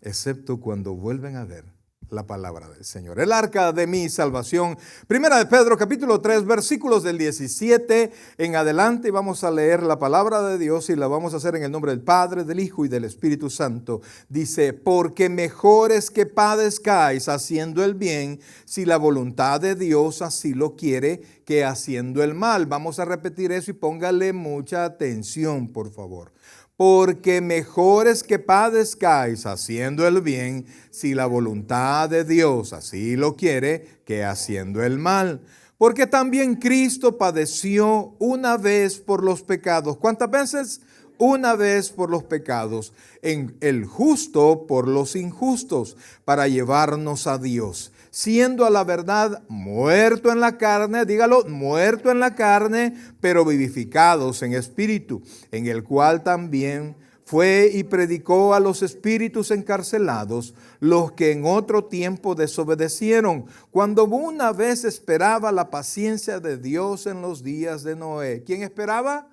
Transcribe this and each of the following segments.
excepto cuando vuelven a ver la palabra del Señor. El arca de mi salvación. Primera de Pedro, capítulo 3, versículos del 17 en adelante. Vamos a leer la palabra de Dios y la vamos a hacer en el nombre del Padre, del Hijo y del Espíritu Santo. Dice, porque mejor es que padezcáis haciendo el bien, si la voluntad de Dios así lo quiere, que haciendo el mal. Vamos a repetir eso y póngale mucha atención, por favor. Porque mejor es que padezcáis haciendo el bien, si la voluntad de Dios así lo quiere, que haciendo el mal. Porque también Cristo padeció una vez por los pecados. ¿Cuántas veces? Una vez por los pecados, en el justo por los injustos, para llevarnos a Dios, siendo a la verdad muerto en la carne, dígalo, muerto en la carne, pero vivificados en espíritu, en el cual también fue y predicó a los espíritus encarcelados, los que en otro tiempo desobedecieron, cuando una vez esperaba la paciencia de Dios en los días de Noé. ¿Quién esperaba?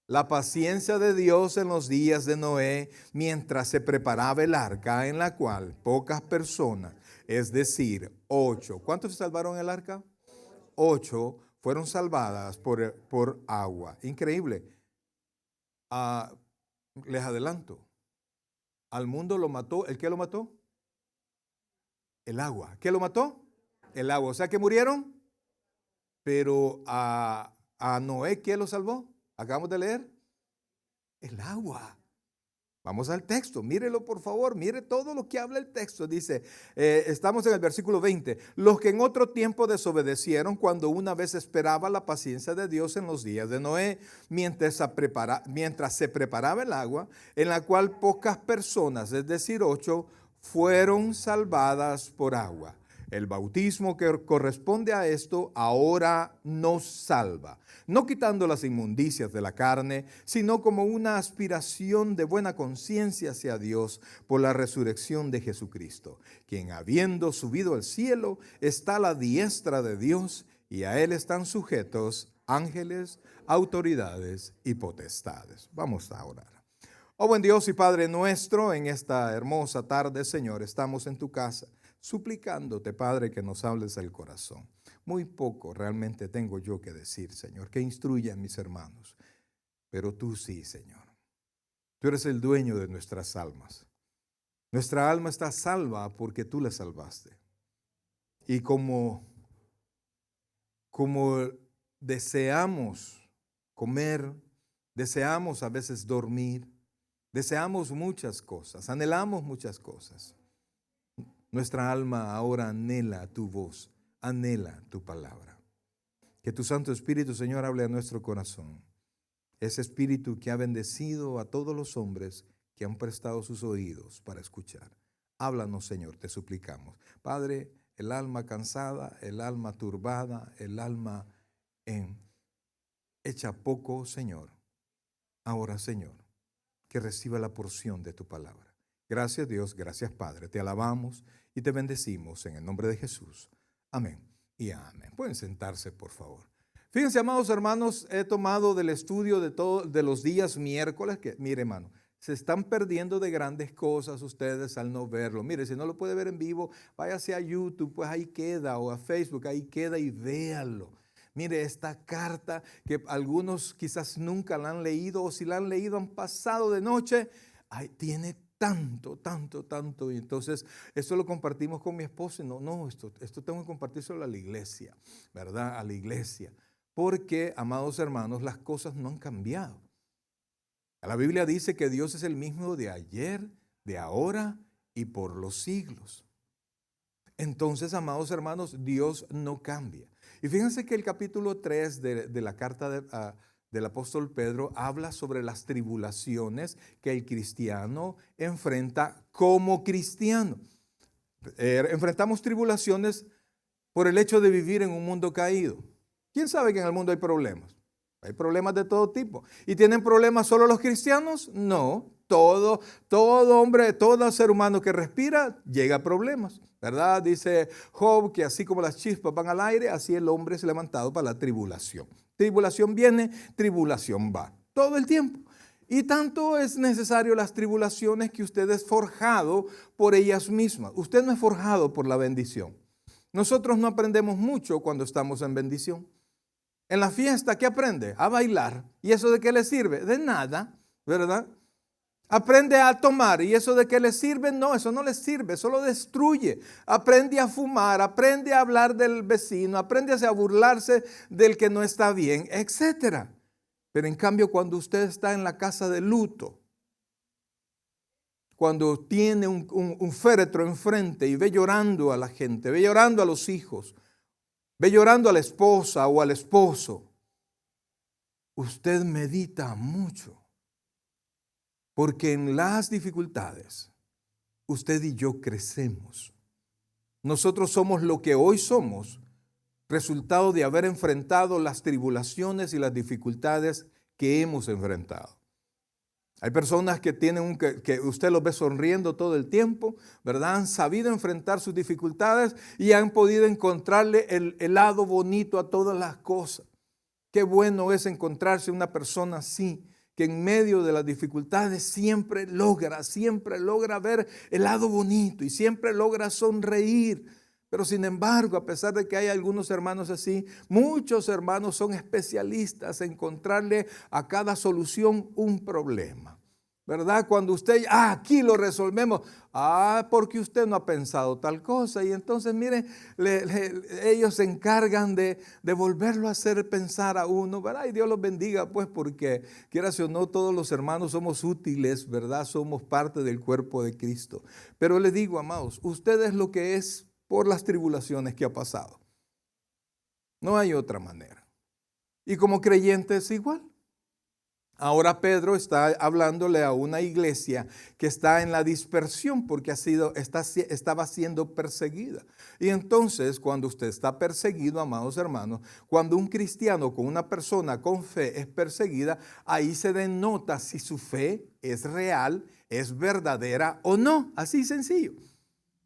La paciencia de Dios en los días de Noé, mientras se preparaba el arca, en la cual pocas personas, es decir, 8. ¿Cuántos se salvaron en el arca? 8 fueron salvadas por agua. Increíble. Les adelanto. Al mundo lo mató. ¿El qué lo mató? El agua. ¿Qué lo mató? El agua. O sea que murieron. Pero a Noé, ¿quién lo salvó? Acabamos de leer. El agua. Vamos al texto, mírelo por favor, mire todo lo que habla el texto. Dice, estamos en el versículo 20. Los que en otro tiempo desobedecieron, cuando una vez esperaba la paciencia de Dios en los días de Noé, mientras se preparaba el agua, en la cual pocas personas, es decir, 8, fueron salvadas por agua. El bautismo que corresponde a esto ahora nos salva, no quitando las inmundicias de la carne, sino como una aspiración de buena conciencia hacia Dios por la resurrección de Jesucristo, quien habiendo subido al cielo está a la diestra de Dios, y a él están sujetos ángeles, autoridades y potestades. Vamos a orar. Oh buen Dios y Padre nuestro, en esta hermosa tarde, Señor, estamos en tu casa, suplicándote, Padre, que nos hables del corazón. Muy poco realmente tengo yo que decir, Señor, que instruya a mis hermanos, pero tú sí, Señor. Tú eres el dueño de nuestras almas. Nuestra alma está salva porque tú la salvaste. Y como deseamos comer, deseamos a veces dormir, deseamos muchas cosas, anhelamos muchas cosas. Nuestra alma ahora anhela tu voz, anhela tu palabra. Que tu Santo Espíritu, Señor, hable a nuestro corazón. Ese Espíritu que ha bendecido a todos los hombres que han prestado sus oídos para escuchar. Háblanos, Señor, te suplicamos. Padre, el alma cansada, el alma turbada, el alma hecha poco, Señor. Ahora, Señor, que reciba la porción de tu palabra. Gracias, Dios, gracias, Padre. Te alabamos y te bendecimos en el nombre de Jesús. Amén y amén. Pueden sentarse, por favor. Fíjense, amados hermanos, he tomado del estudio de los días miércoles, que, mire, hermano, se están perdiendo de grandes cosas ustedes al no verlo. Mire, si no lo puede ver en vivo, váyase a YouTube, pues ahí queda, o a Facebook, ahí queda y véanlo. Mire, esta carta que algunos quizás nunca la han leído, o si la han leído han pasado de noche, tiene tanto. Y entonces, esto lo compartimos con mi esposo. Esto tengo que compartírselo a la iglesia, ¿verdad? A la iglesia. Porque, amados hermanos, las cosas no han cambiado. La Biblia dice que Dios es el mismo de ayer, de ahora y por los siglos. Entonces, amados hermanos, Dios no cambia. Y fíjense que el capítulo 3 de la carta del apóstol Pedro habla sobre las tribulaciones que el cristiano enfrenta como cristiano. Enfrentamos tribulaciones por el hecho de vivir en un mundo caído. ¿Quién sabe que en el mundo hay problemas? Hay problemas de todo tipo. ¿Y tienen problemas solo los cristianos? No. Todo hombre, todo ser humano que respira llega a problemas, ¿verdad? Dice Job que así como las chispas van al aire, así el hombre es levantado para la tribulación. Tribulación viene, tribulación va. Todo el tiempo. Y tanto es necesario las tribulaciones que usted es forjado por ellas mismas. Usted no es forjado por la bendición. Nosotros no aprendemos mucho cuando estamos en bendición. En la fiesta, ¿qué aprende? A bailar. ¿Y eso de qué le sirve? De nada, ¿verdad? Aprende a tomar. ¿Y eso de qué le sirve? No, eso no le sirve, eso lo destruye. Aprende a fumar, aprende a hablar del vecino, aprende a burlarse del que no está bien, etcétera. Pero en cambio, cuando usted está en la casa de luto, cuando tiene un féretro enfrente y ve llorando a la gente, ve llorando a los hijos, ve llorando a la esposa o al esposo, usted medita mucho. Porque en las dificultades, usted y yo crecemos. Nosotros somos lo que hoy somos, resultado de haber enfrentado las tribulaciones y las dificultades que hemos enfrentado. Hay personas que tienen que usted los ve sonriendo todo el tiempo, ¿verdad? Han sabido enfrentar sus dificultades y han podido encontrarle el lado bonito a todas las cosas. Qué bueno es encontrarse una persona así, que en medio de las dificultades siempre logra ver el lado bonito y siempre logra sonreír. Pero sin embargo, a pesar de que hay algunos hermanos así, muchos hermanos son especialistas en encontrarle a cada solución un problema, ¿verdad? Cuando usted, aquí lo resolvemos, porque usted no ha pensado tal cosa. Y entonces, miren, ellos se encargan de volverlo a hacer pensar a uno, ¿verdad? Y Dios los bendiga, pues, porque quieras o no, todos los hermanos somos útiles, ¿verdad? Somos parte del cuerpo de Cristo. Pero les digo, amados, usted es lo que es por las tribulaciones que ha pasado. No hay otra manera. Y como creyente es igual. Ahora Pedro está hablándole a una iglesia que está en la dispersión porque estaba siendo perseguida. Y entonces, cuando usted está perseguido, amados hermanos, cuando un cristiano con una persona con fe es perseguida, ahí se denota si su fe es real, es verdadera o no. Así sencillo.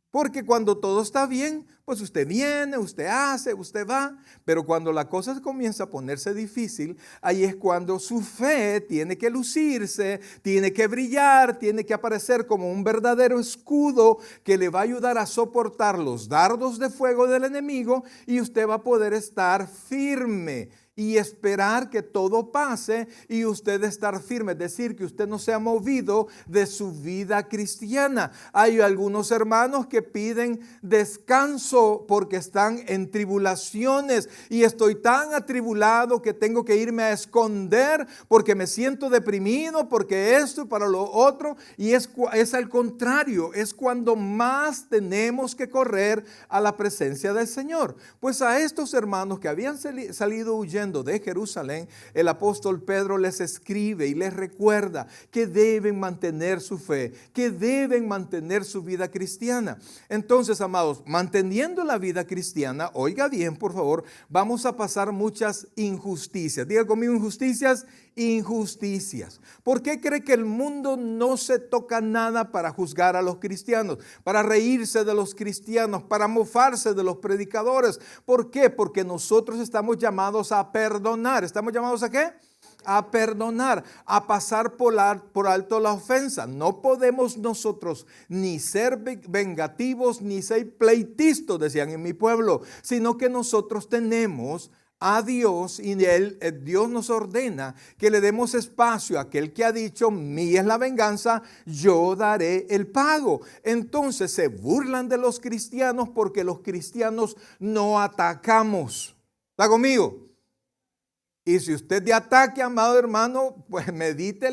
Porque cuando todo está bien, pues usted viene, usted hace, usted va. Pero cuando la cosa comienza a ponerse difícil, ahí es cuando su fe tiene que lucirse, tiene que brillar, tiene que aparecer como un verdadero escudo que le va a ayudar a soportar los dardos de fuego del enemigo y usted va a poder estar firme y esperar que todo pase y usted estar firme, es decir, que usted no se ha movido de su vida cristiana. Hay algunos hermanos que piden descanso porque están en tribulaciones y estoy tan atribulado que tengo que irme a esconder porque me siento deprimido, porque esto y para lo otro, y es al contrario, es cuando más tenemos que correr a la presencia del Señor. Pues a estos hermanos que habían salido huyendo de Jerusalén, el apóstol Pedro les escribe y les recuerda que deben mantener su fe, que deben mantener su vida cristiana. Entonces, amados, manteniendo la vida cristiana, oiga bien, por favor, vamos a pasar muchas injusticias. Diga conmigo, injusticias. ¿Por qué cree que el mundo no se toca nada para juzgar a los cristianos, para reírse de los cristianos, para mofarse de los predicadores? ¿Por qué? Porque nosotros estamos llamados a perdonar. ¿Estamos llamados a qué? A perdonar, a pasar por alto la ofensa. No podemos nosotros ni ser vengativos ni ser pleitistas, decían en mi pueblo, sino que nosotros tenemos a Dios y Dios nos ordena que le demos espacio a aquel que ha dicho, mía es la venganza, yo daré el pago. Entonces se burlan de los cristianos porque los cristianos no atacamos. ¿Está conmigo? Y si usted de ataque, amado hermano, pues medite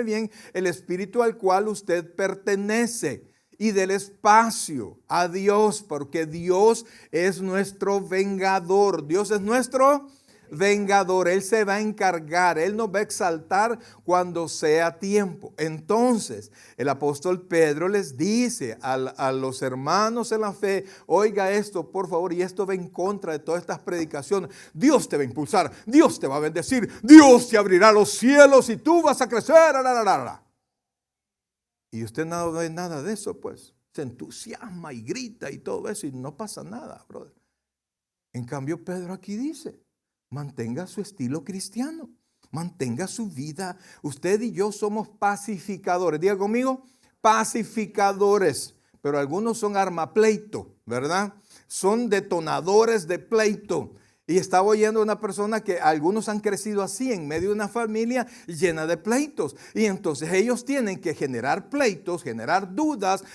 bien el espíritu al cual usted pertenece. Y del espacio a Dios, porque Dios es nuestro vengador. Dios es nuestro vengador. Él se va a encargar, Él nos va a exaltar cuando sea tiempo. Entonces, el apóstol Pedro les dice a los hermanos en la fe, oiga esto, por favor, y esto va en contra de todas estas predicaciones. Dios te va a impulsar, Dios te va a bendecir, Dios te abrirá los cielos y tú vas a crecer. Y usted no ve nada de eso, pues. Se entusiasma y grita y todo eso y no pasa nada, brother. En cambio, Pedro aquí dice, mantenga su estilo cristiano. mantenga su vida. Usted y yo somos pacificadores. Diga conmigo, pacificadores. Pero algunos son armapleito, ¿verdad? Son detonadores de pleito. Y estaba oyendo a una persona que algunos han crecido así en medio de una familia llena de pleitos. Y entonces ellos tienen que generar pleitos, generar dudas,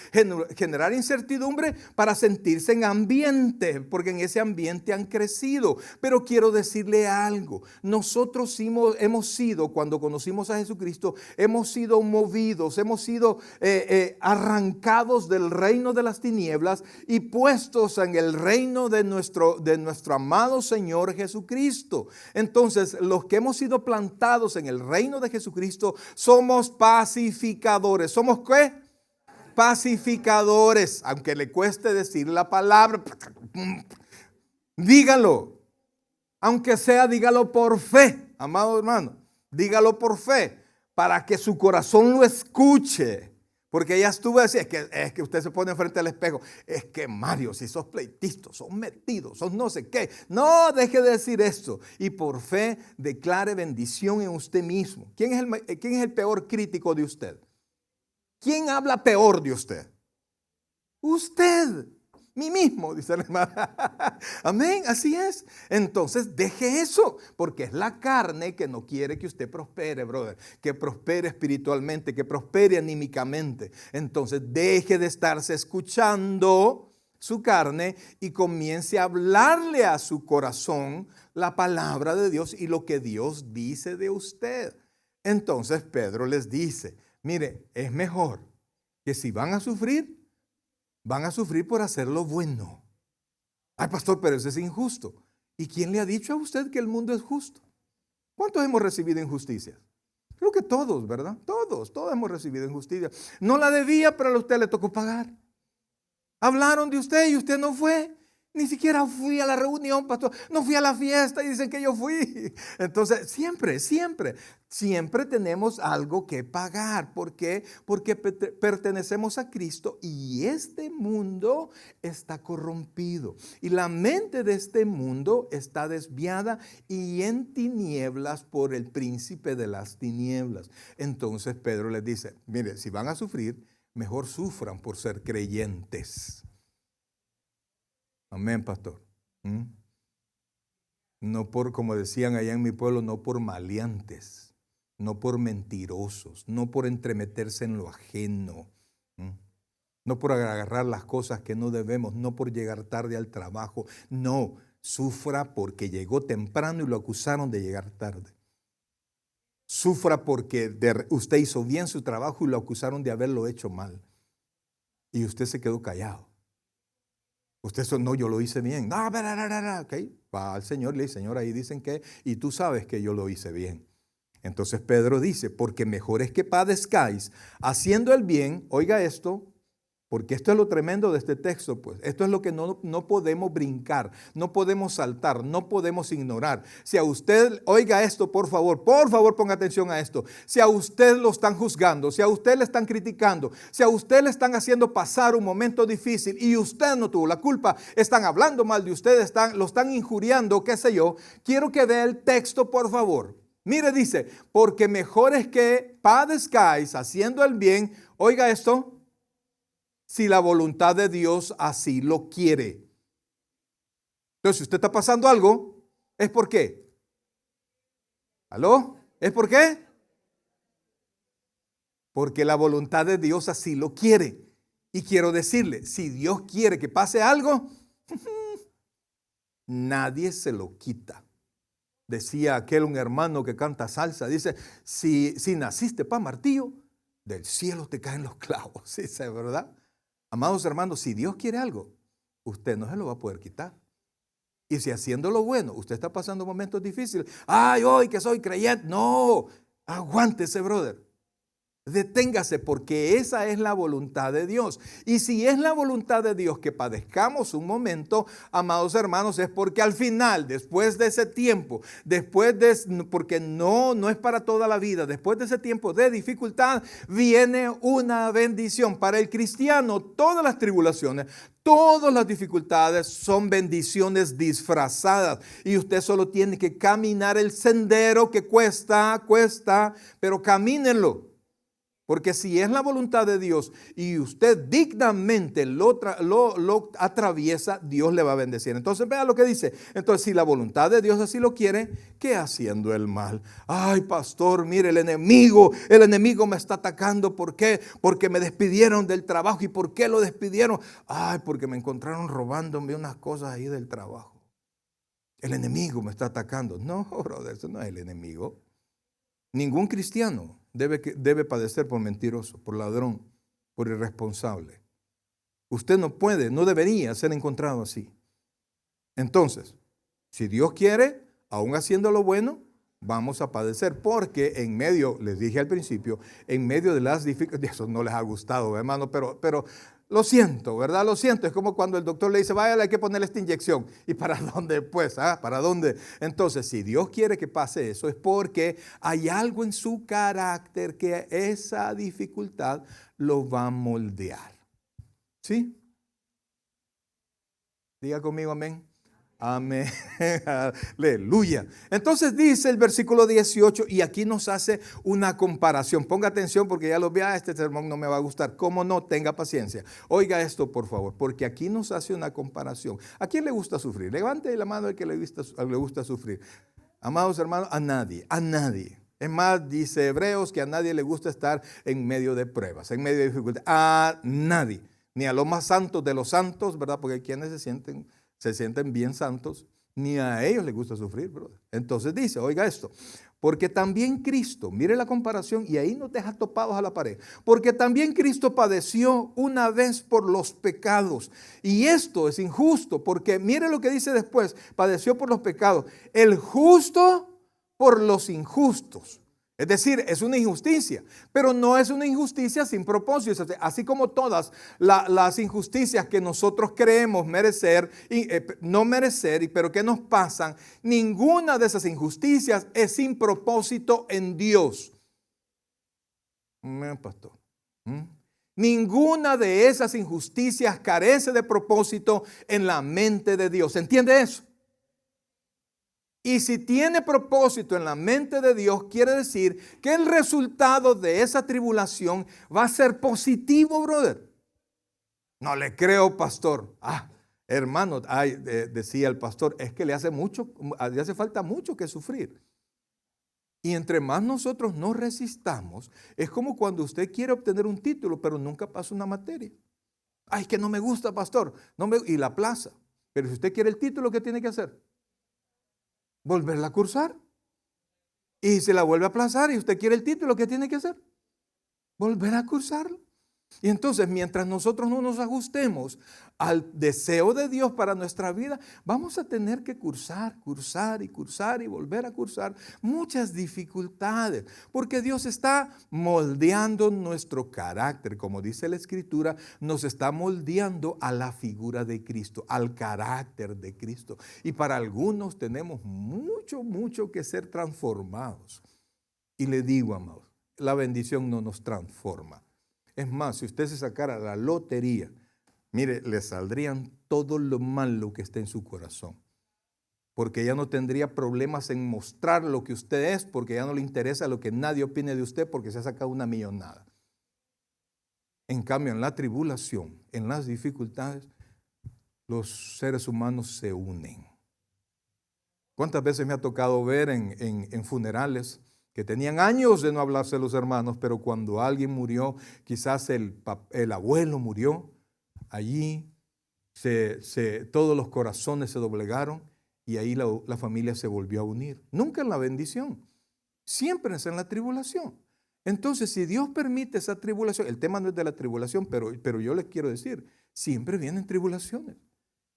generar incertidumbre para sentirse en ambiente, porque en ese ambiente han crecido. Pero quiero decirle algo. Nosotros hemos sido, cuando conocimos a Jesucristo, hemos sido movidos, hemos sido arrancados del reino de las tinieblas y puestos en el reino de nuestro amado Señor Jesucristo. Entonces, los que hemos sido plantados en el reino de Jesucristo somos pacificadores. ¿Somos qué? Pacificadores. Aunque le cueste decir la palabra, dígalo. Aunque sea, dígalo por fe, amado hermano. Dígalo por fe, para que su corazón lo escuche. Porque ya estuve así, es que usted se pone frente al espejo. Es que Mario, si sos pleitista, sos metido, sos no sé qué. No, deje de decir esto. Y por fe declare bendición en usted mismo. ¿Quién es el peor crítico de usted? ¿Quién habla peor de usted? Usted. Mí mismo, dice la hermana. Amén, así es. Entonces deje eso, porque es la carne que no quiere que usted prospere, brother. Que prospere espiritualmente, que prospere anímicamente. Entonces deje de estarse escuchando su carne y comience a hablarle a su corazón la palabra de Dios y lo que Dios dice de usted. Entonces Pedro les dice, mire, es mejor que si van a sufrir por hacer lo bueno. Ay, pastor, pero eso es injusto. ¿Y quién le ha dicho a usted que el mundo es justo? ¿Cuántos hemos recibido injusticias? Creo que todos, ¿verdad? Todos hemos recibido injusticia. No la debía, pero a usted le tocó pagar. Hablaron de usted y usted no fue. Ni siquiera fui a la reunión, pastor. No fui a la fiesta y dicen que yo fui. Entonces, siempre tenemos algo que pagar. ¿Por qué? Porque pertenecemos a Cristo y este mundo está corrompido. Y la mente de este mundo está desviada y en tinieblas por el príncipe de las tinieblas. Entonces Pedro les dice, mire, si van a sufrir, mejor sufran por ser creyentes. Amén, pastor. No por, como decían allá en mi pueblo, no por maleantes, no por mentirosos, no por entremeterse en lo ajeno, no por agarrar las cosas que no debemos, no por llegar tarde al trabajo. No, sufra porque llegó temprano y lo acusaron de llegar tarde. Sufra porque usted hizo bien su trabajo y lo acusaron de haberlo hecho mal. Y usted se quedó callado. Usted no, yo lo hice bien. No, okay. Va al Señor y le dice, Señor, ahí dicen que, y tú sabes que yo lo hice bien. Entonces Pedro dice, porque mejor es que padezcáis haciendo el bien. Oiga esto, porque esto es lo tremendo de este texto, pues. Esto es lo que no podemos brincar, no podemos saltar, no podemos ignorar. Si a usted, oiga esto, por favor ponga atención a esto. Si a usted lo están juzgando, si a usted le están criticando, si a usted le están haciendo pasar un momento difícil y usted no tuvo la culpa, están hablando mal de usted, lo están injuriando, qué sé yo, quiero que vea el texto, por favor. Mire, dice, porque mejor es que padezcáis haciendo el bien, oiga esto, si la voluntad de Dios así lo quiere. Entonces, si usted está pasando algo, ¿es por qué? ¿Aló? ¿Es por qué? Porque la voluntad de Dios así lo quiere. Y quiero decirle, si Dios quiere que pase algo, nadie se lo quita. Decía un hermano que canta salsa, dice, si naciste pa' martillo, del cielo te caen los clavos. ¿Sí, verdad? Amados hermanos, si Dios quiere algo, usted no se lo va a poder quitar. Y si haciendo lo bueno, usted está pasando momentos difíciles, ay, hoy que soy creyente, no, aguántese, brother. Deténgase, porque esa es la voluntad de Dios. Y si es la voluntad de Dios que padezcamos un momento, amados hermanos, es porque al final, después de ese tiempo, porque no es para toda la vida, después de ese tiempo de dificultad, viene una bendición. Para el cristiano, todas las tribulaciones, Todas las dificultades son bendiciones disfrazadas y usted solo tiene que caminar el sendero que cuesta, pero camínenlo. Porque si es la voluntad de Dios y usted dignamente lo atraviesa, Dios le va a bendecir. Entonces vea lo que dice. Entonces si la voluntad de Dios así lo quiere, ¿qué haciendo el mal? Ay, pastor, mire, el enemigo me está atacando. ¿Por qué? Porque me despidieron del trabajo. ¿Y por qué lo despidieron? Ay, porque me encontraron robándome unas cosas ahí del trabajo. El enemigo me está atacando. No, brother, eso no es el enemigo. Ningún cristiano debe padecer por mentiroso, por ladrón, por irresponsable. Usted no debería ser encontrado así. Entonces, si Dios quiere, aún haciendo lo bueno, vamos a padecer. Porque en medio, les dije al principio, en medio de las dificultades, eso no les ha gustado, hermano, pero lo siento, ¿verdad? Lo siento. Es como cuando el doctor le dice, vaya, hay que ponerle esta inyección. ¿Y para dónde pues? ¿Para dónde? Entonces, si Dios quiere que pase eso, es porque hay algo en su carácter que esa dificultad lo va a moldear. ¿Sí? Diga conmigo amén. Amén. Aleluya. Entonces dice el versículo 18 y aquí nos hace una comparación. Ponga atención porque ya lo vi, este sermón no me va a gustar. ¿Cómo no? Tenga paciencia. Oiga esto por favor, porque aquí nos hace una comparación. ¿A quién le gusta sufrir? Levante la mano al que le gusta sufrir. Amados hermanos, a nadie, a nadie. Es más, dice Hebreos que a nadie le gusta estar en medio de pruebas, en medio de dificultades. A nadie. Ni a los más santos de los santos, ¿verdad? Porque hay quienes se sienten bien santos, ni a ellos les gusta sufrir, brother. Entonces dice, oiga esto, porque también Cristo, mire la comparación y ahí nos deja topados a la pared, porque también Cristo padeció una vez por los pecados. Y esto es injusto, porque mire lo que dice después, padeció por los pecados, el justo por los injustos. Es decir, es una injusticia, pero no es una injusticia sin propósito. Así como todas las injusticias que nosotros creemos merecer, no merecer, pero que nos pasan, ninguna de esas injusticias es sin propósito en Dios. Pastor. Ninguna de esas injusticias carece de propósito en la mente de Dios. ¿Entiende eso? Y si tiene propósito en la mente de Dios, quiere decir que el resultado de esa tribulación va a ser positivo, brother. No le creo, pastor. Hermano, decía el pastor, es que le hace falta mucho que sufrir. Y entre más nosotros nos resistamos, es como cuando usted quiere obtener un título, pero nunca pasa una materia. Ay, que no me gusta, pastor. Y la aplaza. Pero si usted quiere el título, ¿qué tiene que hacer? Volverla a cursar. Y se la vuelve a aplazar y usted quiere el título, ¿qué tiene que hacer? Volver a cursarlo. Y entonces, mientras nosotros no nos ajustemos al deseo de Dios para nuestra vida, vamos a tener que cursar y volver a cursar muchas dificultades, porque Dios está moldeando nuestro carácter. Como dice la Escritura, nos está moldeando a la figura de Cristo, al carácter de Cristo. Y para algunos tenemos mucho que ser transformados. Y le digo, amados, la bendición no nos transforma. Es más, si usted se sacara la lotería, mire, le saldrían todo lo malo que está en su corazón. Porque ya no tendría problemas en mostrar lo que usted es, porque ya no le interesa lo que nadie opine de usted, porque se ha sacado una millonada. En cambio, en la tribulación, en las dificultades, los seres humanos se unen. ¿Cuántas veces me ha tocado ver en funerales que tenían años de no hablarse los hermanos, pero cuando alguien murió, quizás el abuelo murió, allí todos los corazones se doblegaron y ahí la familia se volvió a unir? Nunca en la bendición, siempre es en la tribulación. Entonces, si Dios permite esa tribulación, el tema no es de la tribulación, pero yo les quiero decir, siempre vienen tribulaciones.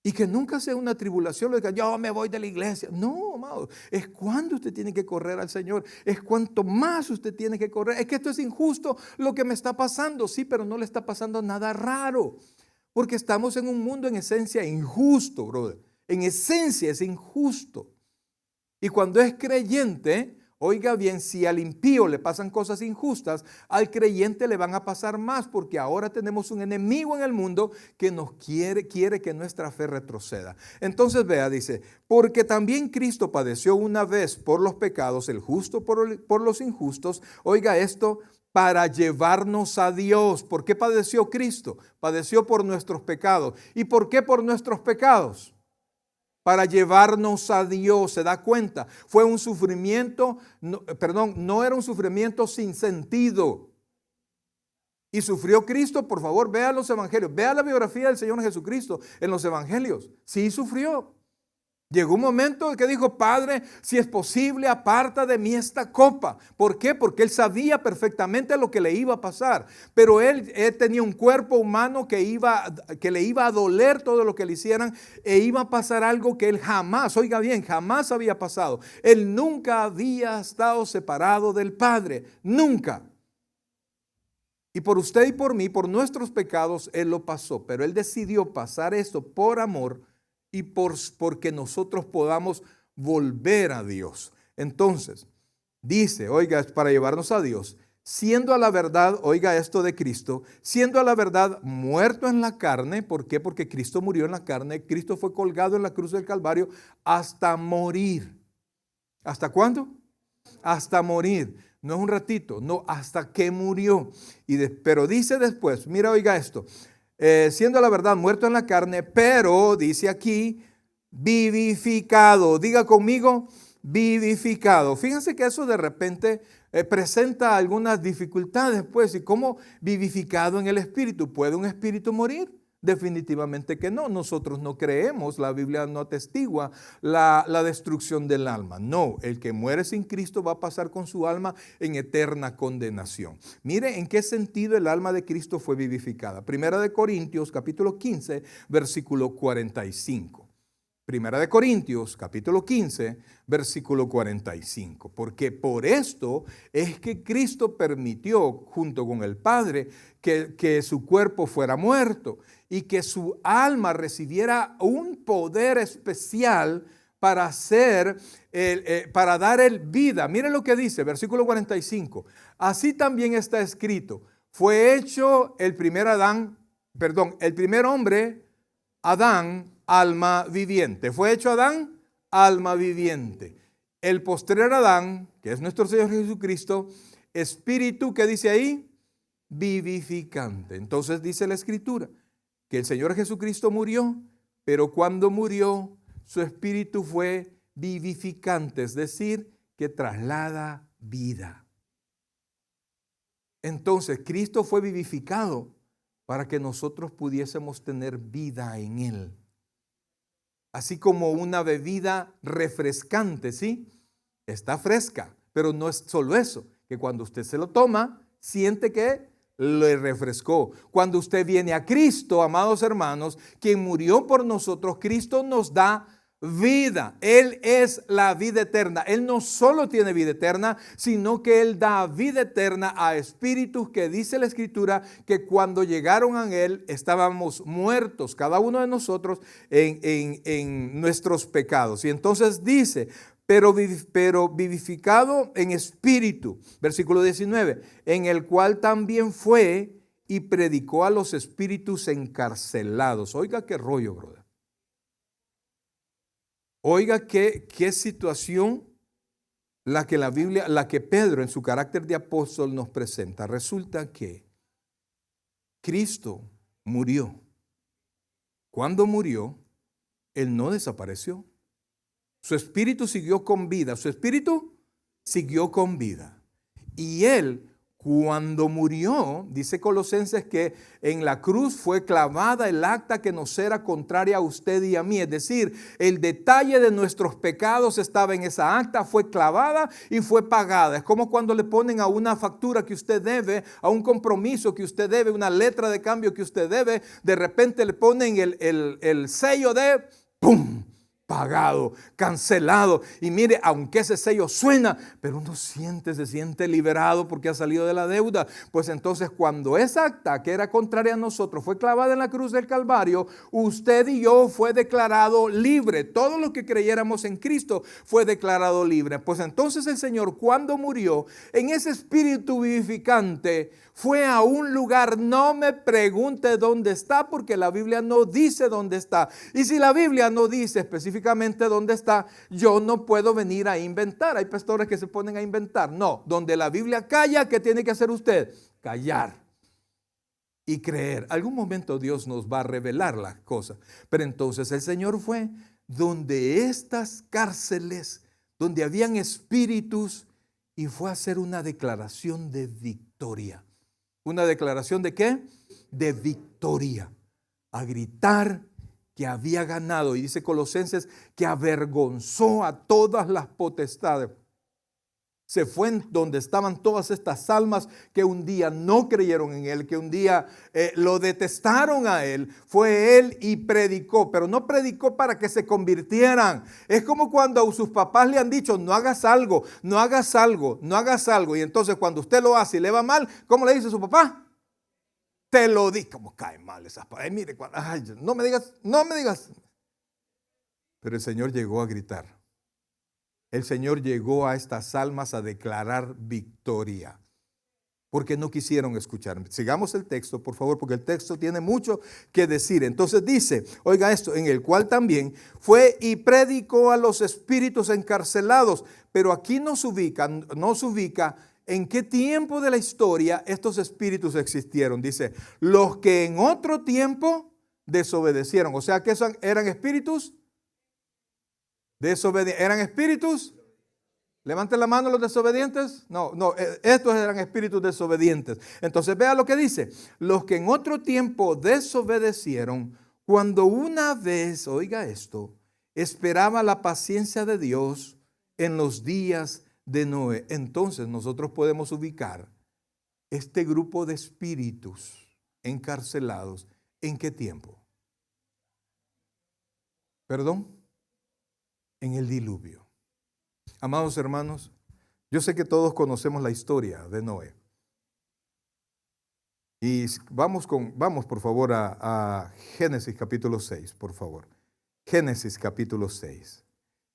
Y que nunca sea una tribulación, lo de que yo me voy de la iglesia. No, amado, es cuando usted tiene que correr al Señor. Es cuanto más usted tiene que correr. Es que esto es injusto lo que me está pasando. Sí, pero no le está pasando nada raro. Porque estamos en un mundo en esencia injusto, brother. En esencia es injusto. Y cuando es creyente, Oiga bien, si al impío le pasan cosas injustas, al creyente le van a pasar más, porque ahora tenemos un enemigo en el mundo que nos quiere que nuestra fe retroceda. Entonces vea, dice, porque también Cristo padeció una vez por los pecados, el justo por los injustos. Oiga esto, para llevarnos a Dios. ¿Por qué padeció Cristo? Padeció por nuestros pecados. ¿Y por qué por nuestros pecados? Para llevarnos a Dios. ¿Se da cuenta? Fue un sufrimiento, no era un sufrimiento sin sentido. Y sufrió Cristo. Por favor, vea los evangelios, vea la biografía del Señor Jesucristo en los evangelios. Sí sufrió. Llegó un momento en que dijo, Padre, si es posible, aparta de mí esta copa. ¿Por qué? Porque él sabía perfectamente lo que le iba a pasar. Pero él tenía un cuerpo humano que le iba a doler todo lo que le hicieran, e iba a pasar algo que él jamás, oiga bien, jamás había pasado. Él nunca había estado separado del Padre, nunca. Y por usted y por mí, por nuestros pecados, él lo pasó. Pero él decidió pasar esto por amor y porque nosotros podamos volver a Dios. Entonces, dice, oiga, es para llevarnos a Dios, siendo a la verdad, oiga esto de Cristo, siendo a la verdad muerto en la carne. ¿Por qué? Porque Cristo murió en la carne. Cristo fue colgado en la cruz del Calvario hasta morir. ¿Hasta cuándo? Hasta morir. No es un ratito, no, hasta que murió. Pero dice después, mira, oiga esto, siendo la verdad muerto en la carne, pero dice aquí, vivificado. Diga conmigo, vivificado. Fíjense que eso de repente presenta algunas dificultades, pues. ¿Y cómo vivificado en el espíritu? ¿Puede un espíritu morir? Definitivamente que no. Nosotros no creemos, la Biblia no atestigua la destrucción del alma. No, el que muere sin Cristo va a pasar con su alma en eterna condenación. Mire en qué sentido el alma de Cristo fue vivificada. Primera de Corintios, capítulo 15, versículo 45. Primera de Corintios, capítulo 15, versículo 45. Porque por esto es que Cristo permitió, junto con el Padre, que su cuerpo fuera muerto y que su alma recibiera un poder especial para para dar el vida. Miren lo que dice, versículo 45. Así también está escrito, fue hecho el primer hombre, Adán, alma viviente. Fue hecho Adán, alma viviente. El postrer Adán, que es nuestro Señor Jesucristo, espíritu, ¿qué dice ahí? Vivificante. Entonces dice la Escritura que el Señor Jesucristo murió, pero cuando murió, su espíritu fue vivificante, es decir, que traslada vida. Entonces Cristo fue vivificado para que nosotros pudiésemos tener vida en Él. Así como una bebida refrescante, ¿sí? Está fresca, pero no es solo eso, que cuando usted se lo toma, siente que le refrescó. Cuando usted viene a Cristo, amados hermanos, quien murió por nosotros, Cristo nos da vida. Él es la vida eterna. Él no solo tiene vida eterna, sino que Él da vida eterna a espíritus que dice la Escritura que cuando llegaron a Él estábamos muertos, cada uno de nosotros en nuestros pecados. Y entonces dice, pero vivificado en espíritu, versículo 19, en el cual también fue y predicó a los espíritus encarcelados. Oiga qué rollo, brother. Oiga qué situación la que Pedro en su carácter de apóstol nos presenta. Resulta que Cristo murió. Cuando murió, Él no desapareció. Su espíritu siguió con vida. Su espíritu siguió con vida. Y Él, cuando murió, dice Colosenses que en la cruz fue clavada el acta que nos era contraria a usted y a mí. Es decir, el detalle de nuestros pecados estaba en esa acta, fue clavada y fue pagada. Es como cuando le ponen a una factura que usted debe, a un compromiso que usted debe, una letra de cambio que usted debe, de repente le ponen el sello de ¡pum! pagado, cancelado. Y mire, aunque ese sello suena, pero uno se siente liberado porque ha salido de la deuda. Pues entonces cuando esa acta que era contraria a nosotros fue clavada en la cruz del Calvario, usted y yo fue declarado libre. Todo lo que creyéramos en Cristo fue declarado libre. Pues entonces el Señor, cuando murió, en ese espíritu vivificante, fue a un lugar. No me pregunte dónde está, porque la Biblia no dice dónde está. Y si la Biblia no dice específicamente dónde está, yo no puedo venir a inventar. Hay pastores que se ponen a inventar. No, donde la Biblia calla, ¿qué tiene que hacer usted? Callar y creer. Algún momento Dios nos va a revelar las cosas. Pero entonces el Señor fue donde estas cárceles, donde habían espíritus, y fue a hacer una declaración de victoria. ¿Una declaración de qué? De victoria. A gritar que había ganado. Y dice Colosenses que avergonzó a todas las potestades. Se fue en donde estaban todas estas almas que un día no creyeron en él, que un día lo detestaron a él. Fue él y predicó, pero no predicó para que se convirtieran. Es como cuando a sus papás le han dicho, no hagas algo, no hagas algo, no hagas algo. Y entonces cuando usted lo hace y le va mal, ¿cómo le dice a su papá? Te lo di. Como cae mal esas palabras. Mire, ay, no me digas, no me digas. Pero el Señor llegó a gritar. El Señor llegó a estas almas a declarar victoria, porque no quisieron escuchar. Sigamos el texto, por favor, porque el texto tiene mucho que decir. Entonces dice, oiga esto, en el cual también fue y predicó a los espíritus encarcelados. Pero aquí nos ubica en qué tiempo de la historia estos espíritus existieron. Dice, los que en otro tiempo desobedecieron. O sea que eran espíritus desobedientes. ¿Eran espíritus? Levanten la mano los desobedientes. No, estos eran espíritus desobedientes. Entonces vea lo que dice. Los que en otro tiempo desobedecieron, cuando una vez, oiga esto, esperaba la paciencia de Dios en los días de Noé. Entonces nosotros podemos ubicar este grupo de espíritus encarcelados. ¿En qué tiempo? ¿Perdón? En el diluvio. Amados hermanos, yo sé que todos conocemos la historia de Noé. Y vamos por favor a Génesis capítulo 6, por favor. Génesis capítulo 6.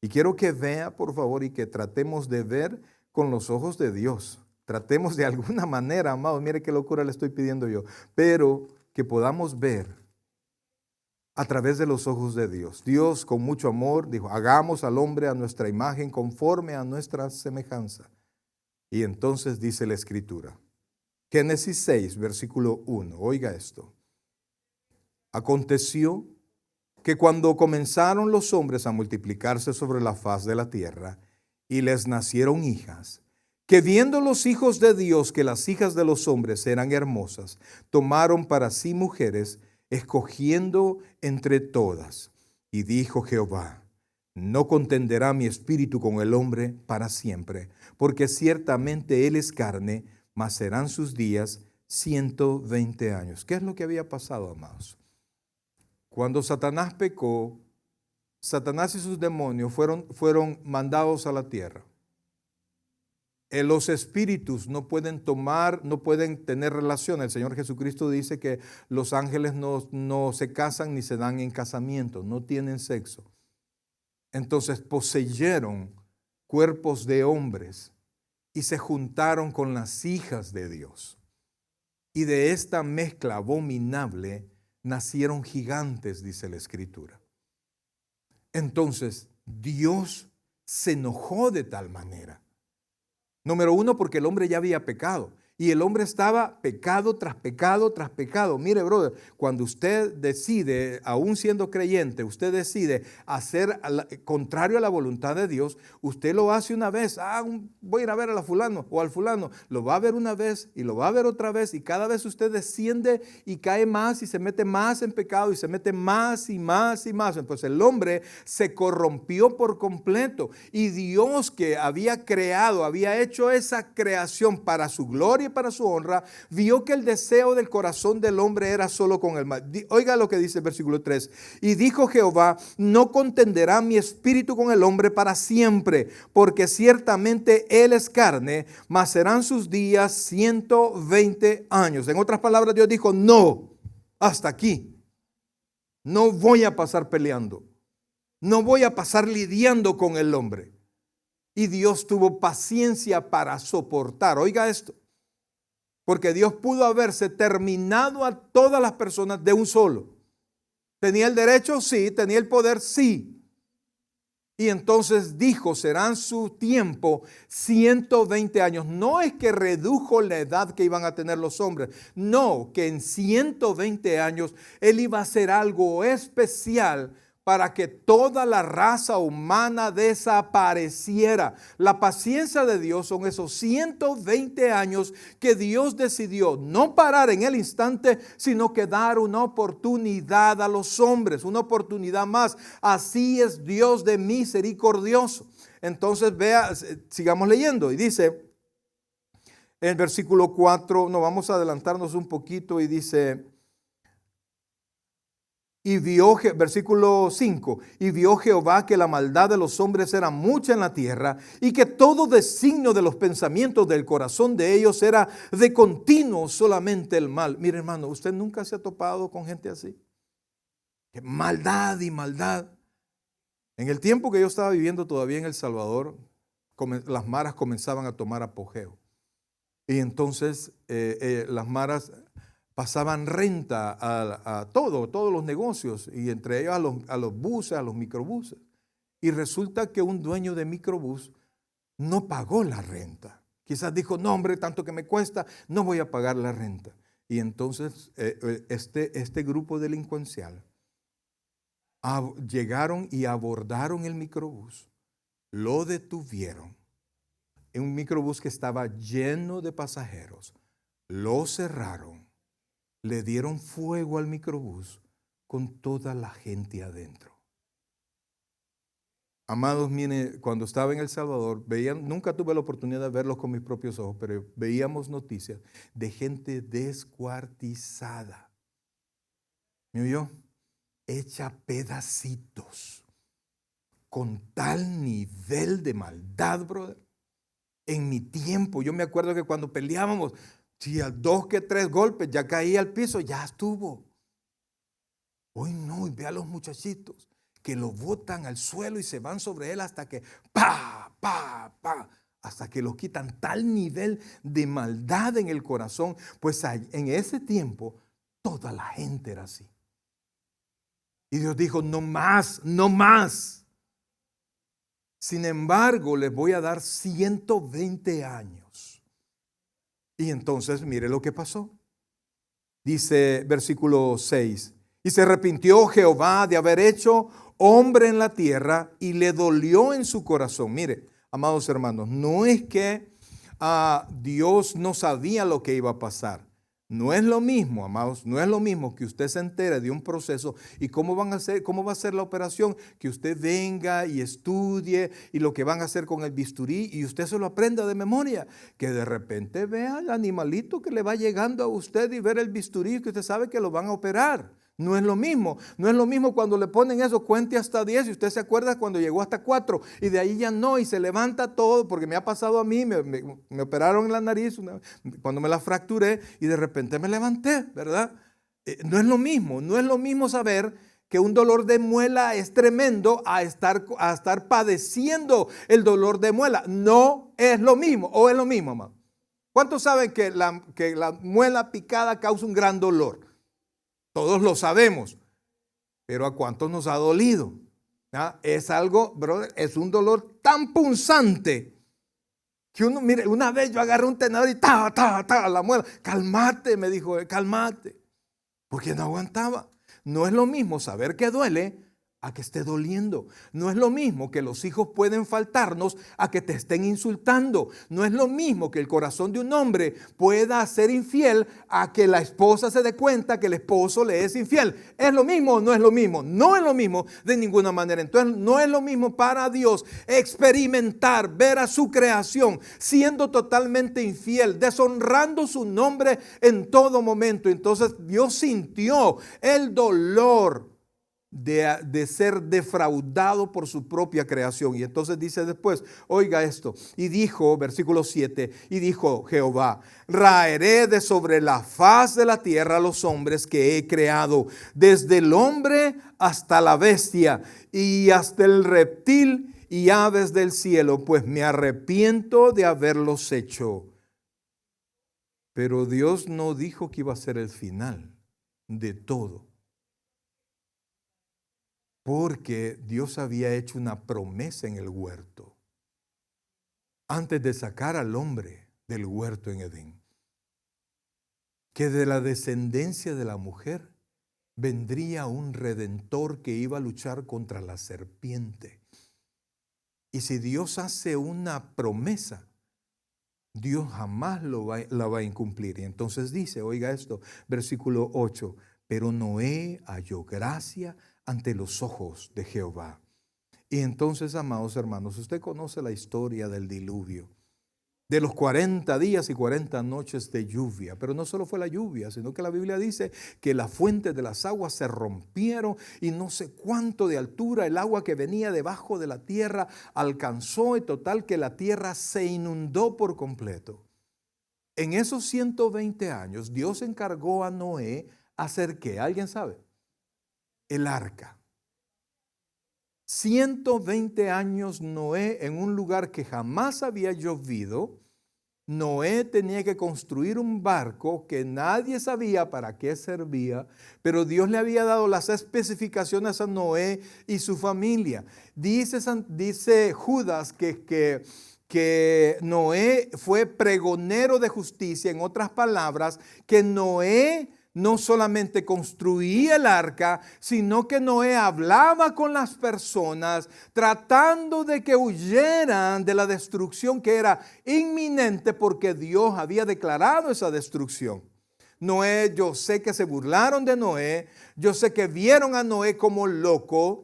Y quiero que vea, por favor, y que tratemos de ver con los ojos de Dios. Tratemos de alguna manera, amados, mire qué locura le estoy pidiendo yo, pero que podamos ver a través de los ojos de Dios. Dios con mucho amor dijo, hagamos al hombre a nuestra imagen conforme a nuestra semejanza. Y entonces dice la Escritura, Génesis 6, versículo 1, oiga esto. Aconteció que cuando comenzaron los hombres a multiplicarse sobre la faz de la tierra y les nacieron hijas, que viendo los hijos de Dios que las hijas de los hombres eran hermosas, tomaron para sí mujeres, escogiendo entre todas. Y dijo Jehová, no contenderá mi espíritu con el hombre para siempre, porque ciertamente él es carne, mas serán sus días 120 años. ¿Qué es lo que había pasado, amados? Cuando Satanás pecó, Satanás y sus demonios fueron mandados a la tierra. Los espíritus no pueden tener relación. El Señor Jesucristo dice que los ángeles no se casan ni se dan en casamiento, no tienen sexo. Entonces poseyeron cuerpos de hombres y se juntaron con las hijas de Dios. Y de esta mezcla abominable nacieron gigantes, dice la Escritura. Entonces Dios se enojó de tal manera. Número uno, porque el hombre ya había pecado. Y el hombre estaba pecado tras pecado tras pecado. Mire, brother, cuando usted decide, aún siendo creyente, usted decide hacer contrario a la voluntad de Dios, usted lo hace una vez. Voy a ir a ver a la fulano o al fulano. Lo va a ver una vez y lo va a ver otra vez. Y cada vez usted desciende y cae más y se mete más en pecado y se mete más y más y más. Entonces el hombre se corrompió por completo. Y Dios, que había creado, había hecho esa creación para su gloria gloria y para su honra, vio que el deseo del corazón del hombre era solo con el mal. Oiga lo que dice el versículo 3. Y dijo Jehová, no contenderá mi espíritu con el hombre para siempre, porque ciertamente él es carne, mas serán sus días 120 años. En otras palabras, Dios dijo, no, hasta aquí. No voy a pasar peleando. No voy a pasar lidiando con el hombre. Y Dios tuvo paciencia para soportar. Oiga esto. Porque Dios pudo haberse terminado a todas las personas de un solo. ¿Tenía el derecho? Sí. ¿Tenía el poder? Sí. Y entonces dijo, serán su tiempo 120 años. No es que redujo la edad que iban a tener los hombres. No, que en 120 años Él iba a hacer algo especial para que toda la raza humana desapareciera. La paciencia de Dios son esos 120 años que Dios decidió no parar en el instante, sino que dar una oportunidad a los hombres, una oportunidad más. Así es Dios de misericordioso. Entonces vea, sigamos leyendo y dice en el versículo 4, no, vamos a adelantarnos un poquito y dice... Y vio, versículo 5, y vio Jehová que la maldad de los hombres era mucha en la tierra y que todo designio de los pensamientos del corazón de ellos era de continuo solamente el mal. Mire hermano, ¿usted nunca se ha topado con gente así? Que maldad y maldad. En el tiempo que yo estaba viviendo todavía en El Salvador, las maras comenzaban a tomar apogeo. Y entonces las maras pasaban renta a todos los negocios y entre ellos a los buses, a los microbuses. Y resulta que un dueño de microbús no pagó la renta. Quizás dijo, no hombre, tanto que me cuesta, no voy a pagar la renta. Y entonces este grupo delincuencial llegaron y abordaron el microbús, lo detuvieron. En un microbús que estaba lleno de pasajeros, lo cerraron. Le dieron fuego al microbús con toda la gente adentro. Amados, mire, cuando estaba en El Salvador, nunca tuve la oportunidad de verlos con mis propios ojos, pero veíamos noticias de gente descuartizada. ¿Me oyó? Hecha pedacitos. Con tal nivel de maldad, brother. En mi tiempo, yo me acuerdo que cuando peleábamos, si a 2 que 3 golpes ya caía al piso, ya estuvo. Hoy no, y ve a los muchachitos que lo botan al suelo y se van sobre él hasta que hasta que los quitan. Tal nivel de maldad en el corazón. Pues en ese tiempo toda la gente era así. Y Dios dijo, no más, no más. Sin embargo, les voy a dar 120 años. Y entonces mire lo que pasó. Dice versículo 6. Y se arrepintió Jehová de haber hecho hombre en la tierra y le dolió en su corazón. Mire, amados hermanos, no es que Dios no sabía lo que iba a pasar. No es lo mismo, amados, no es lo mismo que usted se entere de un proceso y cómo va a ser la operación, que usted venga y estudie y lo que van a hacer con el bisturí y usted se lo aprenda de memoria, que de repente vea al animalito que le va llegando a usted y ver el bisturí que usted sabe que lo van a operar. No es lo mismo, no es lo mismo cuando le ponen eso, cuente hasta 10 y usted se acuerda cuando llegó hasta 4 y de ahí ya no y se levanta todo, porque me ha pasado a mí, me operaron en la nariz cuando me la fracturé y de repente me levanté, ¿verdad? No es lo mismo saber que un dolor de muela es tremendo a estar padeciendo el dolor de muela. No es lo mismo, o es lo mismo, mamá. ¿Cuántos saben que la muela picada causa un gran dolor? Todos lo sabemos, pero ¿a cuántos nos ha dolido? ¿Ah? Es algo, brother, es un dolor tan punzante que uno, mire, una vez yo agarré un tenedor y la muela. Cálmate, me dijo, cálmate, porque no aguantaba. No es lo mismo saber que duele a que esté doliendo. No es lo mismo que los hijos pueden faltarnos a que te estén insultando. No es lo mismo que el corazón de un hombre pueda ser infiel a que la esposa se dé cuenta que el esposo le es infiel. ¿Es lo mismo o no es lo mismo? No es lo mismo de ninguna manera. Entonces no es lo mismo para Dios experimentar, ver a su creación siendo totalmente infiel, deshonrando su nombre en todo momento. Entonces Dios sintió el dolor de ser defraudado por su propia creación. Y entonces dice después, oiga esto, y dijo, versículo 7, y dijo Jehová, raeré de sobre la faz de la tierra a los hombres que he creado, desde el hombre hasta la bestia y hasta el reptil y aves del cielo, pues me arrepiento de haberlos hecho. Pero Dios no dijo que iba a ser el final de todo, porque Dios había hecho una promesa en el huerto antes de sacar al hombre del huerto en Edén, que de la descendencia de la mujer vendría un redentor que iba a luchar contra la serpiente. Y si Dios hace una promesa, Dios jamás la va a incumplir. Y entonces dice, oiga esto, versículo 8, pero Noé halló gracia ante los ojos de Jehová. Y entonces, amados hermanos, usted conoce la historia del diluvio, de los 40 días y 40 noches de lluvia. Pero no solo fue la lluvia, sino que la Biblia dice que las fuentes de las aguas se rompieron y no sé cuánto de altura el agua que venía debajo de la tierra alcanzó, en total que la tierra se inundó por completo. En esos 120 años Dios encargó a Noé hacer ¿qué? ¿Alguien sabe? El arca. 120 años Noé en un lugar que jamás había llovido. Noé tenía que construir un barco que nadie sabía para qué servía, pero Dios le había dado las especificaciones a Noé y su familia. Dice Judas que Noé fue pregonero de justicia. En otras palabras, que Noé no solamente construía el arca, sino que Noé hablaba con las personas tratando de que huyeran de la destrucción que era inminente, porque Dios había declarado esa destrucción. Noé, yo sé que se burlaron de Noé, yo sé que vieron a Noé como loco.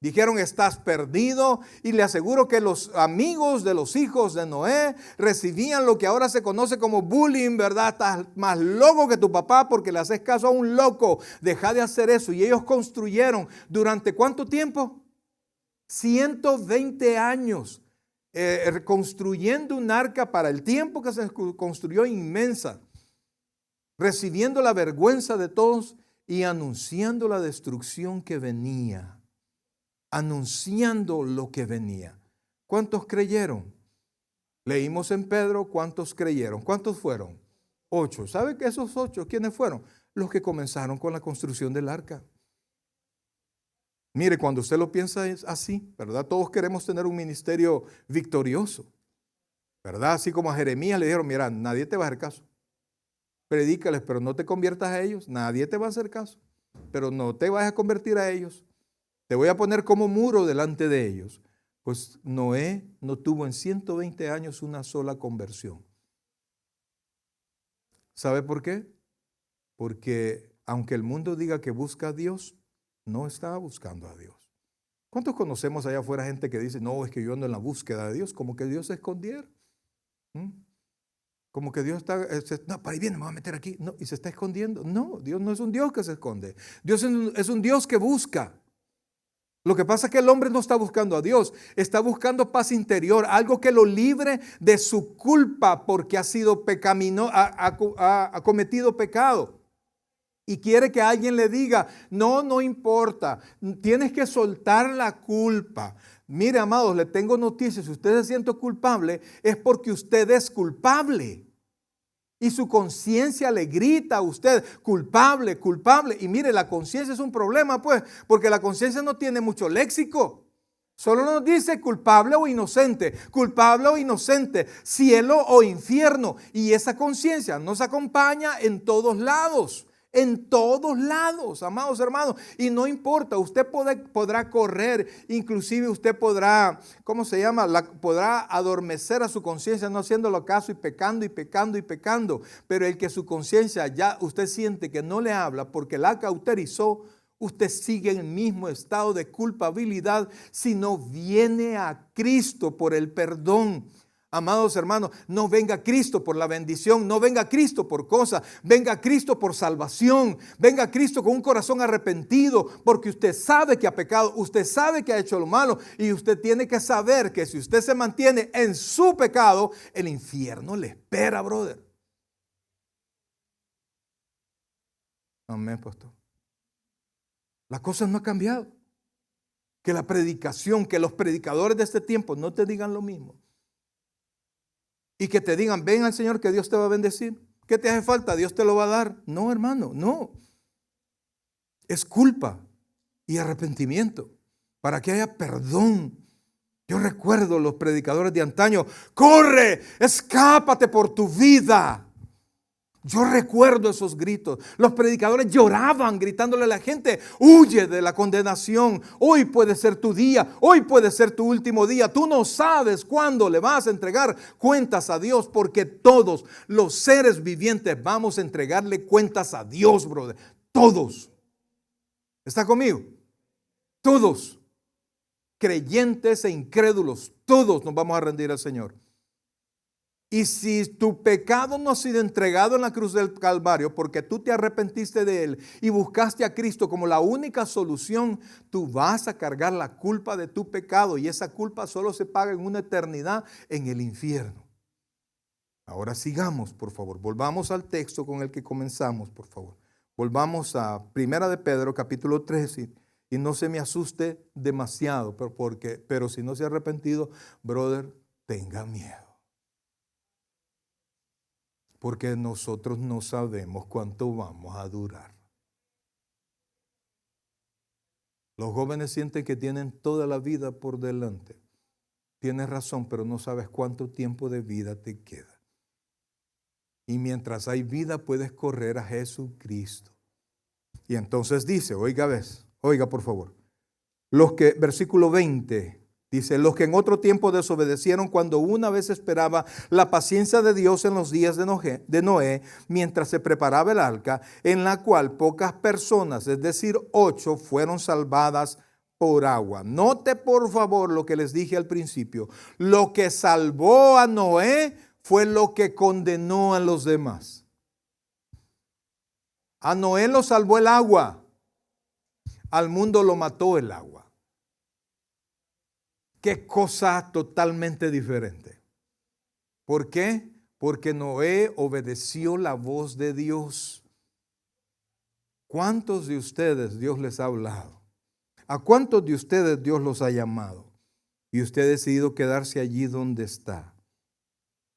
Dijeron, estás perdido, y le aseguro que los amigos de los hijos de Noé recibían lo que ahora se conoce como bullying, ¿verdad? Estás más loco que tu papá porque le haces caso a un loco, deja de hacer eso. Y ellos construyeron, ¿durante cuánto tiempo? 120 años, construyendo un arca para el tiempo que se construyó inmensa, recibiendo la vergüenza de todos y anunciando la destrucción que venía. Anunciando lo que venía. ¿Cuántos creyeron? Leímos en Pedro, ¿cuántos creyeron? ¿Cuántos fueron? 8. ¿Sabe que esos 8 quiénes fueron? Los que comenzaron con la construcción del arca. Mire, cuando usted lo piensa es así, ¿verdad? Todos queremos tener un ministerio victorioso, ¿verdad? Así como a Jeremías le dijeron, mira, nadie te va a hacer caso. Predícales, pero no te conviertas a ellos. Nadie te va a hacer caso, pero no te vas a convertir a ellos. Te voy a poner como muro delante de ellos. Pues Noé no tuvo en 120 años una sola conversión. ¿Sabe por qué? Porque aunque el mundo diga que busca a Dios, no está buscando a Dios. ¿Cuántos conocemos allá afuera gente que dice, no, es que yo ando en la búsqueda de Dios, como que Dios se escondiera? Como que Dios está, no, para ahí viene, me voy a meter aquí, no, y se está escondiendo. No, Dios no es un Dios que se esconde. Dios es un Dios que busca. Lo que pasa es que el hombre no está buscando a Dios, está buscando paz interior, algo que lo libre de su culpa porque ha sido ha cometido pecado. Y quiere que alguien le diga, no importa, tienes que soltar la culpa. Mire, amados, le tengo noticias, si usted se siente culpable, es porque usted es culpable. Y su conciencia le grita a usted, culpable, culpable. Y mire, la conciencia es un problema, pues, porque la conciencia no tiene mucho léxico. Solo nos dice culpable o inocente, cielo o infierno. Y esa conciencia nos acompaña en todos lados. En todos lados, amados hermanos. Y no importa, usted podrá correr, inclusive usted podrá, ¿cómo se llama? Podrá adormecer a su conciencia no haciéndolo caso y pecando y pecando y pecando. Pero el que su conciencia ya usted siente que no le habla porque la cauterizó, usted sigue en el mismo estado de culpabilidad si no viene a Cristo por el perdón. Amados hermanos, no venga Cristo por la bendición, no venga Cristo por cosas, venga Cristo por salvación, venga Cristo con un corazón arrepentido, porque usted sabe que ha pecado, usted sabe que ha hecho lo malo y usted tiene que saber que si usted se mantiene en su pecado, el infierno le espera, brother. Amén, pastor. Las cosas no han cambiado. Que la predicación, que los predicadores de este tiempo no te digan lo mismo. Y que te digan, ven al Señor que Dios te va a bendecir. ¿Qué te hace falta? Dios te lo va a dar. No, hermano, no. Es culpa y arrepentimiento para que haya perdón. Yo recuerdo los predicadores de antaño, corre, escápate por tu vida. Yo recuerdo esos gritos. Los predicadores lloraban gritándole a la gente, huye de la condenación. Hoy puede ser tu día, hoy puede ser tu último día. Tú no sabes cuándo le vas a entregar cuentas a Dios, porque todos los seres vivientes vamos a entregarle cuentas a Dios, brother. Todos. ¿Está conmigo? Todos. Creyentes e incrédulos, todos nos vamos a rendir al Señor. Y si tu pecado no ha sido entregado en la cruz del Calvario porque tú te arrepentiste de él y buscaste a Cristo como la única solución, tú vas a cargar la culpa de tu pecado y esa culpa solo se paga en una eternidad en el infierno. Ahora sigamos, por favor. Volvamos al texto con el que comenzamos, por favor. Volvamos a 1 de Pedro, capítulo 13. Y no se me asuste demasiado, pero si no se ha arrepentido, brother, tenga miedo. Porque nosotros no sabemos cuánto vamos a durar. Los jóvenes sienten que tienen toda la vida por delante. Tienes razón, pero no sabes cuánto tiempo de vida te queda. Y mientras hay vida puedes correr a Jesucristo. Y entonces dice, oiga por favor, versículo 20. Dice, los que en otro tiempo desobedecieron cuando una vez esperaba la paciencia de Dios en los días de Noé, mientras se preparaba el arca, en la cual pocas personas, es decir, 8, fueron salvadas por agua. Note por favor lo que les dije al principio. Lo que salvó a Noé fue lo que condenó a los demás. A Noé lo salvó el agua, al mundo lo mató el agua. Qué cosa totalmente diferente. ¿Por qué? Porque Noé obedeció la voz de Dios. ¿Cuántos de ustedes Dios les ha hablado? ¿A cuántos de ustedes Dios los ha llamado? Y usted ha decidido quedarse allí donde está.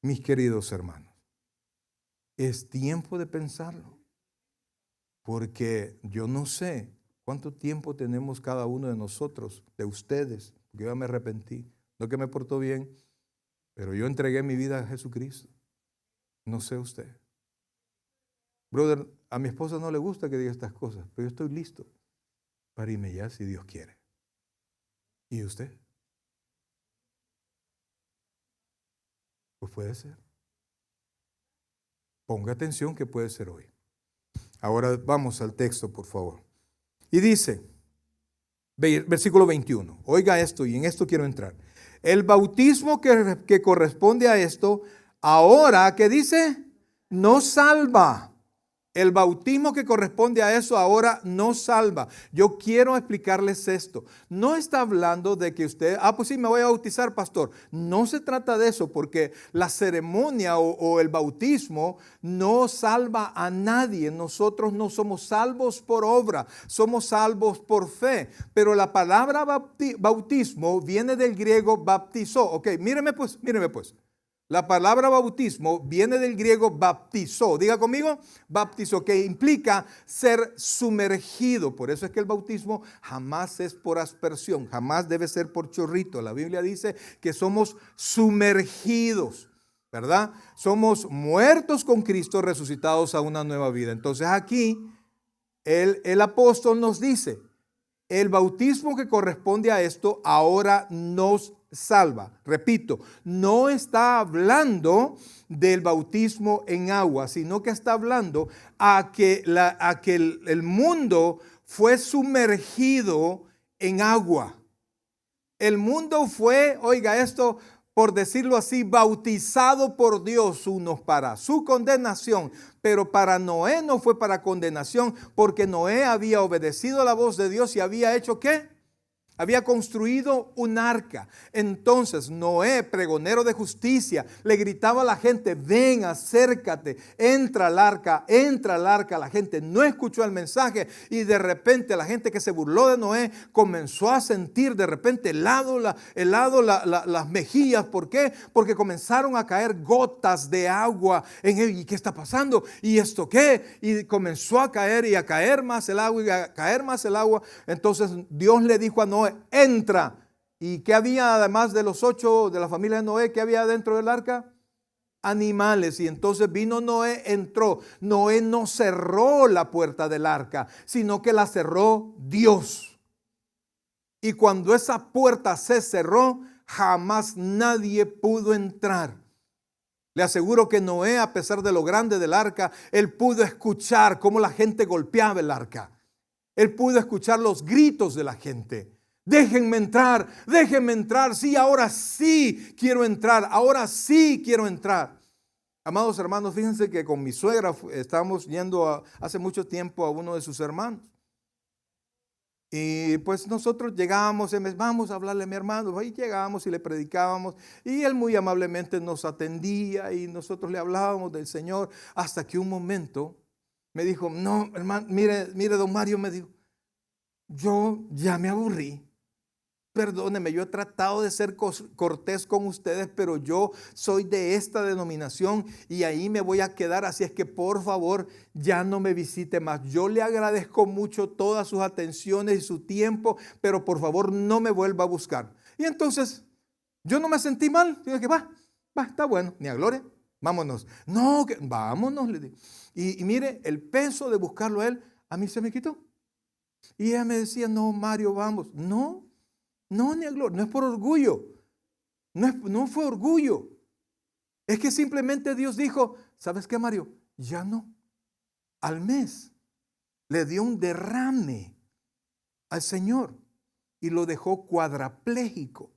Mis queridos hermanos, es tiempo de pensarlo. Porque yo no sé cuánto tiempo tenemos cada uno de nosotros, de ustedes. Yo ya me arrepentí, no que me portó bien, pero yo entregué mi vida a Jesucristo. No sé usted. Brother, a mi esposa no le gusta que diga estas cosas, pero yo estoy listo para irme ya si Dios quiere. ¿Y usted? Pues puede ser. Ponga atención que puede ser hoy. Ahora vamos al texto, por favor. Y dice, versículo 21. Oiga esto, y en esto quiero entrar. El bautismo que corresponde a esto, ahora, ¿qué dice? No salva. El bautismo que corresponde a eso ahora no salva. Yo quiero explicarles esto. No está hablando de que usted, pues sí, me voy a bautizar, pastor. No se trata de eso, porque la ceremonia o el bautismo no salva a nadie. Nosotros no somos salvos por obra, somos salvos por fe. Pero la palabra bautismo viene del griego baptizó. Ok, míreme pues. La palabra bautismo viene del griego baptizó. Diga conmigo, baptizó, que implica ser sumergido. Por eso es que el bautismo jamás es por aspersión, jamás debe ser por chorrito. La Biblia dice que somos sumergidos, ¿verdad? Somos muertos con Cristo, resucitados a una nueva vida. Entonces aquí el apóstol nos dice, el bautismo que corresponde a esto ahora nos salva. Repito, no está hablando del bautismo en agua, sino que está hablando a que el mundo fue sumergido en agua. El mundo fue, oiga esto, por decirlo así, bautizado por Dios, unos para su condenación, pero para Noé no fue para condenación, porque Noé había obedecido la voz de Dios y había hecho ¿qué? Había construido un arca. Entonces Noé, pregonero de justicia, le gritaba a la gente, ven, acércate, entra al arca, entra al arca. La gente no escuchó el mensaje y de repente la gente que se burló de Noé comenzó a sentir de repente helado las mejillas. ¿Por qué? Porque comenzaron a caer gotas de agua en él. ¿Y qué está pasando? ¿Y esto qué? Y comenzó a caer y a caer más el agua y a caer más el agua. Entonces Dios le dijo a Noé, entra. ¿Y qué había además de los 8 de la familia de Noé? ¿Qué había dentro del arca? Animales. Y entonces vino Noé, entró. Noé no cerró la puerta del arca, sino que la cerró Dios. Y cuando esa puerta se cerró, jamás nadie pudo entrar. Le aseguro que Noé, a pesar de lo grande del arca, él pudo escuchar cómo la gente golpeaba el arca. Él pudo escuchar los gritos de la gente. Déjenme entrar, sí, ahora sí quiero entrar, ahora sí quiero entrar. Amados hermanos, fíjense que con mi suegra estábamos yendo hace mucho tiempo a uno de sus hermanos. Y pues nosotros llegábamos, vamos a hablarle a mi hermano, ahí llegábamos y le predicábamos y él muy amablemente nos atendía y nosotros le hablábamos del Señor hasta que un momento me dijo, no, hermano, mire, don Mario, me dijo, yo ya me aburrí. Perdóneme, yo he tratado de ser cortés con ustedes, pero yo soy de esta denominación y ahí me voy a quedar. Así es que por favor ya no me visite más. Yo le agradezco mucho todas sus atenciones y su tiempo, pero por favor no me vuelva a buscar. Y entonces yo no me sentí mal. Dije que va, está bueno, ni a gloria, vámonos. No, que vámonos, le digo. Y mire, el peso de buscarlo a él, a mí se me quitó. Y ella me decía, no, Mario, vamos. No, ni a gloria, no es por orgullo, no fue orgullo. Es que simplemente Dios dijo, ¿sabes qué, Mario? Ya no. Al mes le dio un derrame al Señor y lo dejó cuadraplégico.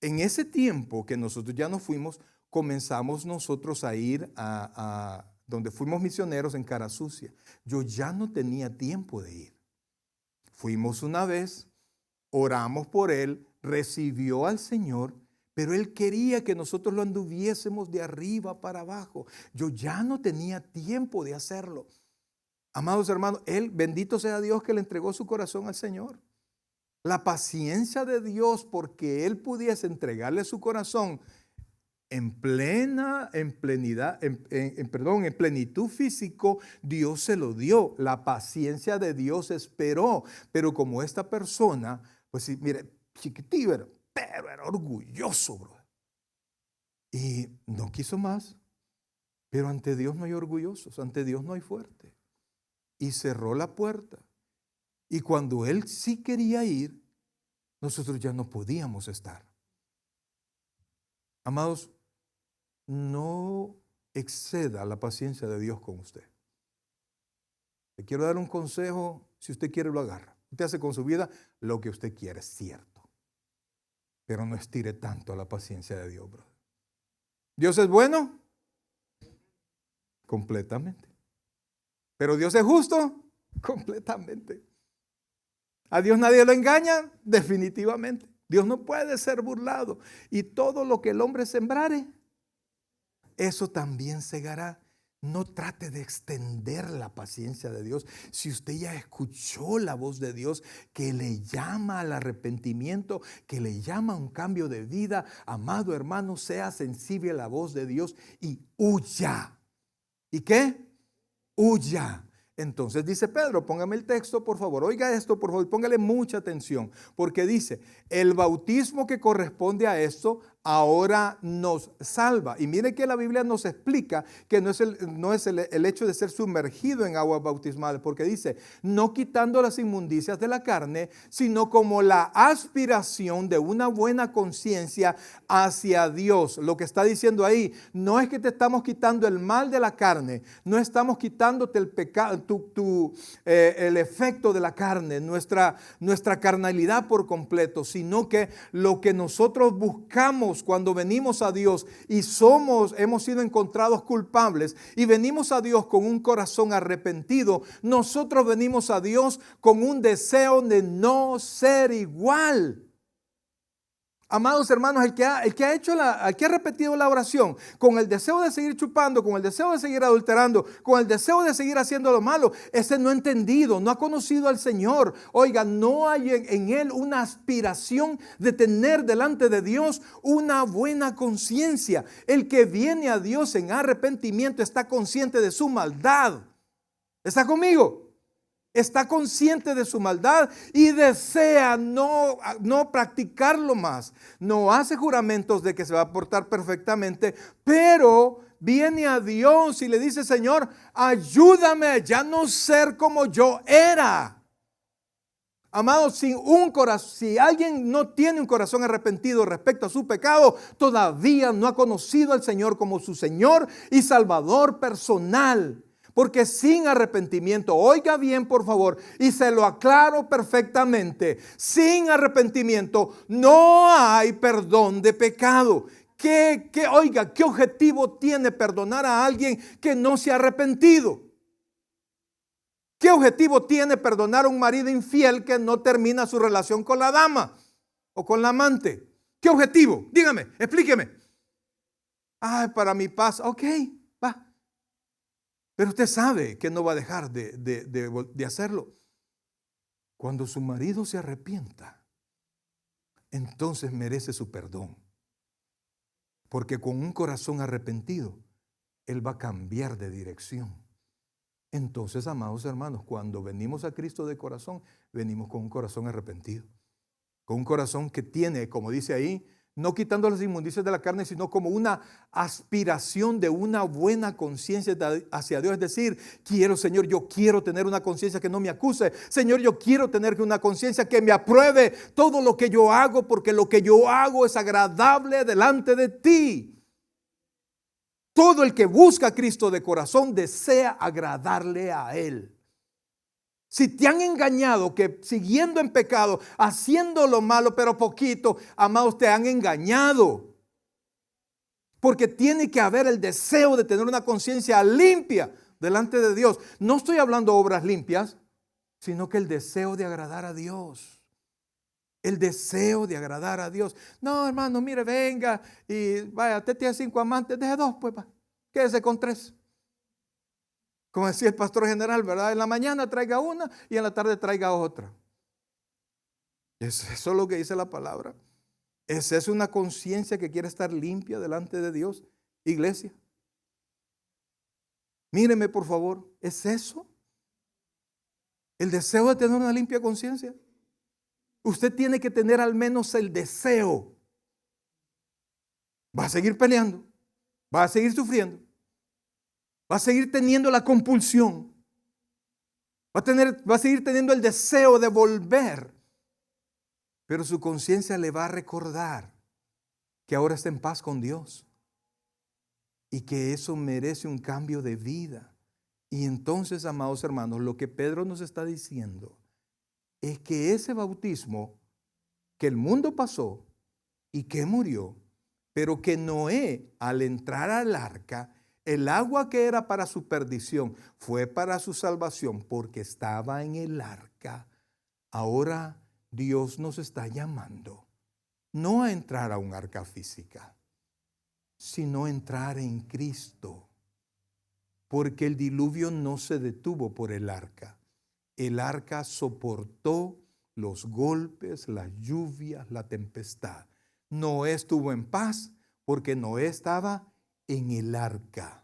En ese tiempo que nosotros ya nos fuimos, comenzamos nosotros a ir a donde fuimos misioneros en Cara Sucia. Yo ya no tenía tiempo de ir. Fuimos una vez. Oramos por él, recibió al Señor, pero él quería que nosotros lo anduviésemos de arriba para abajo. Yo ya no tenía tiempo de hacerlo. Amados hermanos, él, bendito sea Dios que le entregó su corazón al Señor. La paciencia de Dios porque él pudiese entregarle su corazón en plenitud físico, Dios se lo dio. La paciencia de Dios esperó, pero como esta persona, pues sí, mire, chiquitito, pero era orgulloso, bro. Y no quiso más. Pero ante Dios no hay orgullosos, ante Dios no hay fuerte. Y cerró la puerta. Y cuando él sí quería ir, nosotros ya no podíamos estar. Amados, no exceda la paciencia de Dios con usted. Le quiero dar un consejo, si usted quiere lo agarra. Usted hace con su vida lo que usted quiere, es cierto. Pero no estire tanto la paciencia de Dios, brother. ¿Dios es bueno? Completamente. ¿Pero Dios es justo? Completamente. ¿A Dios nadie lo engaña? Definitivamente. Dios no puede ser burlado. Y todo lo que el hombre sembrare, eso también segará. No trate de extender la paciencia de Dios. Si usted ya escuchó la voz de Dios que le llama al arrepentimiento, que le llama a un cambio de vida, amado hermano, sea sensible a la voz de Dios y huya. ¿Y qué? Huya. Entonces dice Pedro, póngame el texto por favor, oiga esto por favor, póngale mucha atención, porque dice, el bautismo que corresponde a esto ahora nos salva. Y mire que la Biblia nos explica que no es el hecho de ser sumergido en aguas bautismales, porque dice, no quitando las inmundicias de la carne, sino como la aspiración de una buena conciencia hacia Dios. Lo que está diciendo ahí, no es que te estamos quitando el mal de la carne, no estamos quitándote el pecado, el efecto de la carne, nuestra carnalidad por completo, sino que lo que nosotros buscamos cuando venimos a Dios y hemos sido encontrados culpables y venimos a Dios con un corazón arrepentido, nosotros venimos a Dios con un deseo de no ser igual. Amados hermanos, el que ha repetido la oración con el deseo de seguir chupando, con el deseo de seguir adulterando, con el deseo de seguir haciendo lo malo, ese no ha entendido, no ha conocido al Señor. Oiga, no hay en él una aspiración de tener delante de Dios una buena conciencia. El que viene a Dios en arrepentimiento está consciente de su maldad. ¿Está conmigo? Está consciente de su maldad y desea no practicarlo más. No hace juramentos de que se va a portar perfectamente, pero viene a Dios y le dice, Señor, ayúdame a ya no ser como yo era. Amados, si alguien no tiene un corazón arrepentido respecto a su pecado, todavía no ha conocido al Señor como su Señor y Salvador personal. Porque sin arrepentimiento, oiga bien por favor, y se lo aclaro perfectamente, sin arrepentimiento no hay perdón de pecado. Oiga, ¿qué objetivo tiene perdonar a alguien que no se ha arrepentido? ¿Qué objetivo tiene perdonar a un marido infiel que no termina su relación con la dama o con la amante? ¿Qué objetivo? Dígame, explíqueme. Ay, para mi paz, ok, va. Pero usted sabe que no va a dejar de hacerlo. Cuando su marido se arrepienta, entonces merece su perdón. Porque con un corazón arrepentido, él va a cambiar de dirección. Entonces, amados hermanos, cuando venimos a Cristo de corazón, venimos con un corazón arrepentido. Con un corazón que tiene, como dice ahí, no quitando las inmundicias de la carne, sino como una aspiración de una buena conciencia hacia Dios. Es decir, Señor, yo quiero tener una conciencia que no me acuse. Señor, yo quiero tener una conciencia que me apruebe todo lo que yo hago, porque lo que yo hago es agradable delante de ti. Todo el que busca a Cristo de corazón desea agradarle a Él. Si te han engañado que siguiendo en pecado, haciendo lo malo pero poquito, amados, te han engañado. Porque tiene que haber el deseo de tener una conciencia limpia delante de Dios. No estoy hablando de obras limpias, sino que el deseo de agradar a Dios. El deseo de agradar a Dios. No, hermano, mire, venga y vaya, usted tiene 5 amantes, deje 2, pues va. Quédese con 3. Como decía el pastor general, ¿verdad? En la mañana traiga una y en la tarde traiga otra. ¿Es eso lo que dice la palabra? ¿Es eso una conciencia que quiere estar limpia delante de Dios, iglesia? Míreme por favor, ¿es eso? ¿El deseo de tener una limpia conciencia? Usted tiene que tener al menos el deseo. Va a seguir peleando, va a seguir sufriendo, va a seguir teniendo la compulsión, va a seguir teniendo el deseo de volver, pero su conciencia le va a recordar que ahora está en paz con Dios y que eso merece un cambio de vida. Y entonces, amados hermanos, lo que Pedro nos está diciendo es que ese bautismo que el mundo pasó y que murió, pero que Noé, al entrar al arca, el agua que era para su perdición fue para su salvación porque estaba en el arca. Ahora Dios nos está llamando no a entrar a un arca física, sino a entrar en Cristo. Porque el diluvio no se detuvo por el arca. El arca soportó los golpes, las lluvias, la tempestad. Noé estuvo en paz porque Noé estaba en el arca.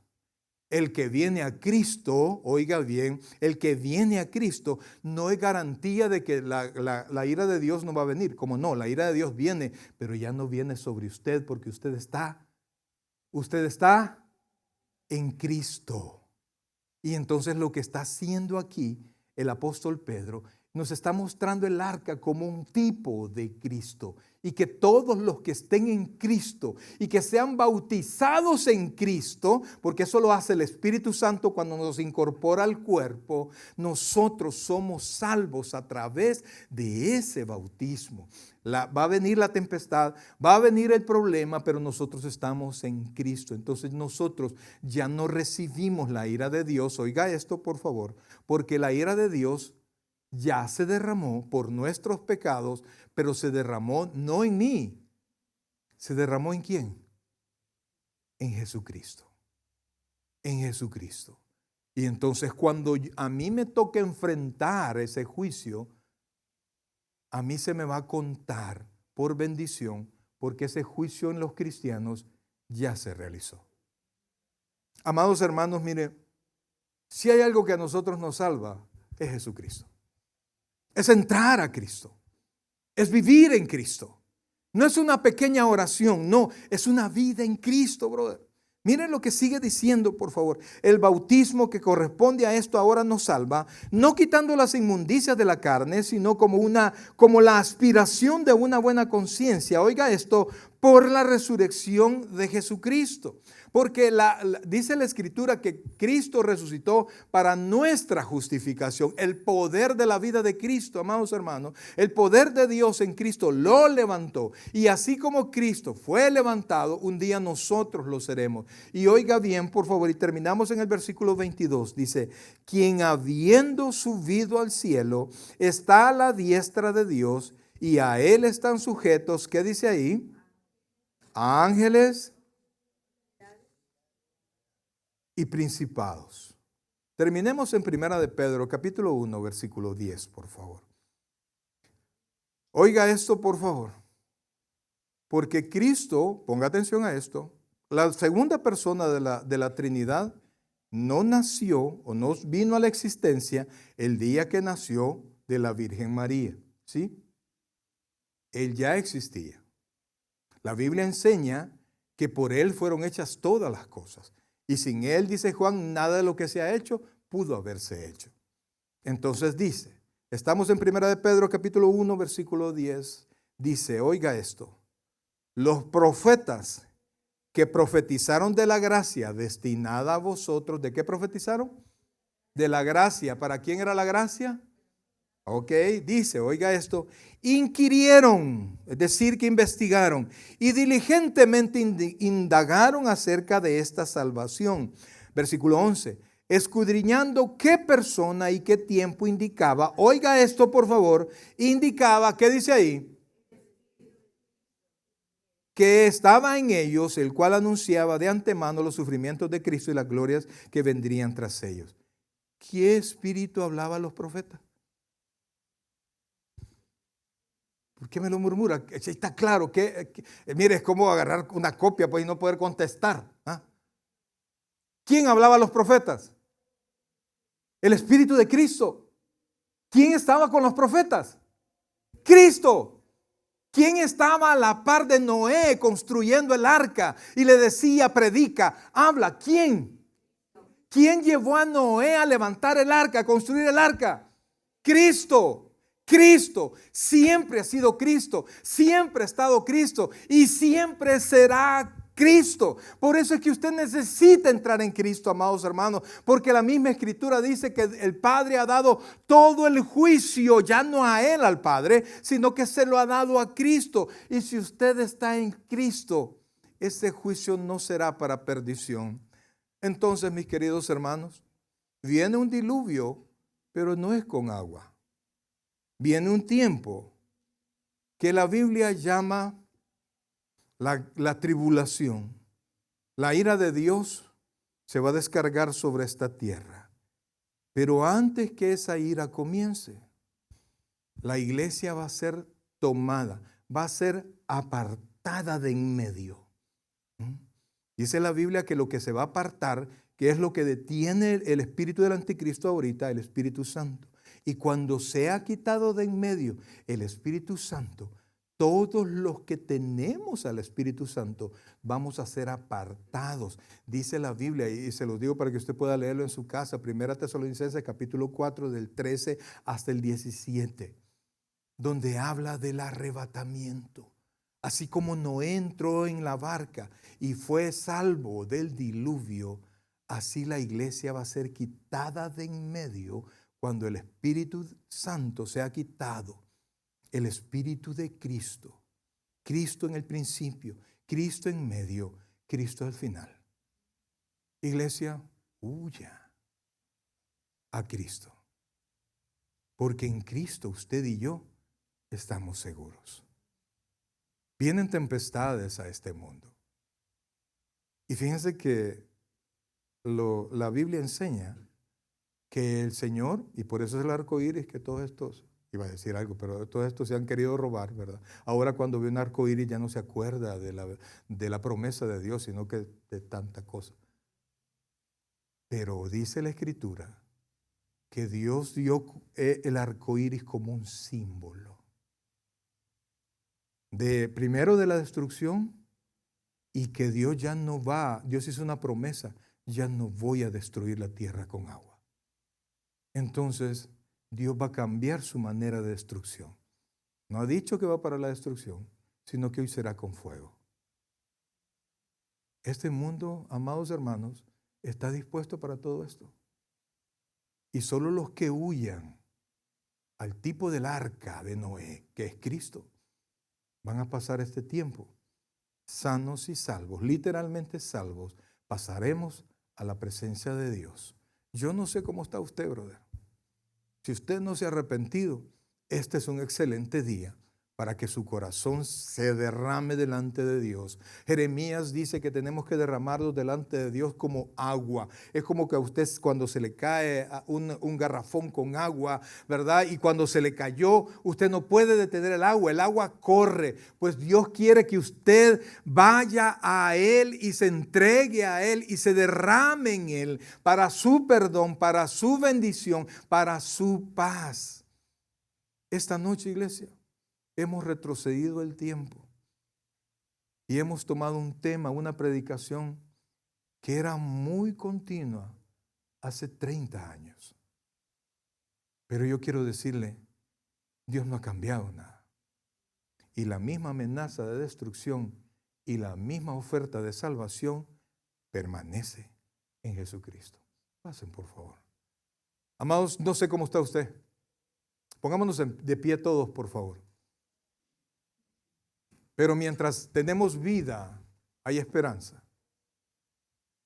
El que viene a Cristo, oiga bien, el que viene a Cristo no es garantía de que la ira de Dios no va a venir. Como no, la ira de Dios viene, pero ya no viene sobre usted porque usted está en Cristo. Y entonces lo que está haciendo aquí el apóstol Pedro, nos está mostrando el arca como un tipo de Cristo. Y que todos los que estén en Cristo y que sean bautizados en Cristo, porque eso lo hace el Espíritu Santo cuando nos incorpora al cuerpo, nosotros somos salvos a través de ese bautismo. Va a venir la tempestad, va a venir el problema, pero nosotros estamos en Cristo. Entonces nosotros ya no recibimos la ira de Dios. Oiga esto, por favor, porque la ira de Dios ya se derramó por nuestros pecados, pero se derramó no en mí. ¿Se derramó en quién? En Jesucristo. En Jesucristo. Y entonces cuando a mí me toca enfrentar ese juicio, a mí se me va a contar por bendición, porque ese juicio en los cristianos ya se realizó. Amados hermanos, mire, si hay algo que a nosotros nos salva, es Jesucristo. Es entrar a Cristo. Es vivir en Cristo. No es una pequeña oración, no, es una vida en Cristo, brother. Miren lo que sigue diciendo, por favor. El bautismo que corresponde a esto ahora nos salva, no quitando las inmundicias de la carne, sino como la aspiración de una buena conciencia. Oiga esto, por la resurrección de Jesucristo. Porque dice la Escritura que Cristo resucitó para nuestra justificación. El poder de la vida de Cristo, amados hermanos, el poder de Dios en Cristo lo levantó. Y así como Cristo fue levantado, un día nosotros lo seremos. Y oiga bien, por favor, y terminamos en el versículo 22. Dice, quien habiendo subido al cielo está a la diestra de Dios y a él están sujetos, ¿qué dice ahí? Ángeles y principados. Terminemos en Primera de Pedro, capítulo 1, versículo 10, por favor. Oiga esto, por favor. Porque Cristo, ponga atención a esto, la segunda persona de la Trinidad no nació o no vino a la existencia el día que nació de la Virgen María. ¿Sí? Él ya existía. La Biblia enseña que por él fueron hechas todas las cosas. Y sin él, dice Juan, nada de lo que se ha hecho pudo haberse hecho. Entonces dice, estamos en Primera de Pedro capítulo 1 versículo 10, dice, oiga esto, los profetas que profetizaron de la gracia destinada a vosotros, ¿de qué profetizaron? De la gracia. ¿Para quién era la gracia? Ok, dice, oiga esto, inquirieron, es decir, que investigaron y diligentemente indagaron acerca de esta salvación. Versículo 11, escudriñando qué persona y qué tiempo indicaba, oiga esto por favor, indicaba, ¿qué dice ahí? Que estaba en ellos, el cual anunciaba de antemano los sufrimientos de Cristo y las glorias que vendrían tras ellos. ¿Qué espíritu hablaba a los profetas? ¿Por qué me lo murmura? Está claro que mire, es como agarrar una copia pues, y no poder contestar. ¿Ah? ¿Quién hablaba a los profetas? El Espíritu de Cristo. ¿Quién estaba con los profetas? Cristo. ¿Quién estaba a la par de Noé construyendo el arca y le decía, predica, habla? ¿Quién? ¿Quién llevó a Noé a levantar el arca, a construir el arca? Cristo. Cristo, siempre ha sido Cristo, siempre ha estado Cristo y siempre será Cristo. Por eso es que usted necesita entrar en Cristo, amados hermanos, porque la misma Escritura dice que el Padre ha dado todo el juicio, ya no a Él, al Padre, sino que se lo ha dado a Cristo. Y si usted está en Cristo, ese juicio no será para perdición. Entonces, mis queridos hermanos, viene un diluvio, pero no es con agua. Viene un tiempo que la Biblia llama la tribulación. La ira de Dios se va a descargar sobre esta tierra. Pero antes que esa ira comience, la iglesia va a ser tomada, va a ser apartada de en medio. Dice la Biblia que lo que se va a apartar, que es lo que detiene el espíritu del anticristo ahorita, el Espíritu Santo. Y cuando se ha quitado de en medio el Espíritu Santo, todos los que tenemos al Espíritu Santo vamos a ser apartados. Dice la Biblia, y se los digo para que usted pueda leerlo en su casa, 1 Tesalonicenses capítulo 4 del 13 hasta el 17, donde habla del arrebatamiento. Así como Noé entró en la barca y fue salvo del diluvio, así la iglesia va a ser quitada de en medio cuando el Espíritu Santo sea quitado. El Espíritu de Cristo. Cristo en el principio, Cristo en medio, Cristo al final. Iglesia, huya a Cristo. Porque en Cristo usted y yo estamos seguros. Vienen tempestades a este mundo. Y fíjense que la Biblia enseña que el Señor, y por eso es el arco iris, que todos estos, iba a decir algo, pero todos estos se han querido robar, ¿verdad? Ahora cuando ve un arco iris ya no se acuerda de la promesa de Dios, sino que de tanta cosa. Pero dice la Escritura que Dios dio el arco iris como un símbolo. Primero de la destrucción, y que Dios ya no va, Dios hizo una promesa, ya no voy a destruir la tierra con agua. Entonces, Dios va a cambiar su manera de destrucción. No ha dicho que va para la destrucción, sino que hoy será con fuego. Este mundo, amados hermanos, está dispuesto para todo esto. Y solo los que huyan al tipo del arca de Noé, que es Cristo, van a pasar este tiempo sanos y salvos, literalmente salvos. Pasaremos a la presencia de Dios. Yo no sé cómo está usted, brother. Si usted no se ha arrepentido, este es un excelente día para que su corazón se derrame delante de Dios. Jeremías dice que tenemos que derramarlo delante de Dios como agua. Es como que a usted cuando se le cae un garrafón con agua, ¿verdad? Y cuando se le cayó, usted no puede detener el agua corre. Pues Dios quiere que usted vaya a Él y se entregue a Él y se derrame en Él para su perdón, para su bendición, para su paz. Esta noche, iglesia, hemos retrocedido el tiempo y hemos tomado un tema, una predicación que era muy continua hace 30 años. Pero yo quiero decirle, Dios no ha cambiado nada. Y la misma amenaza de destrucción y la misma oferta de salvación permanece en Jesucristo. Pasen, por favor. Amados, no sé cómo está usted. Pongámonos de pie todos, por favor. Pero mientras tenemos vida, hay esperanza.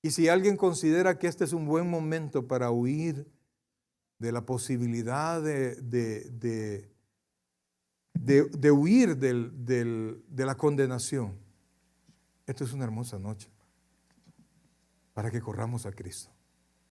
Y si alguien considera que este es un buen momento para huir de la posibilidad de huir de la condenación, esto es una hermosa noche para que corramos a Cristo.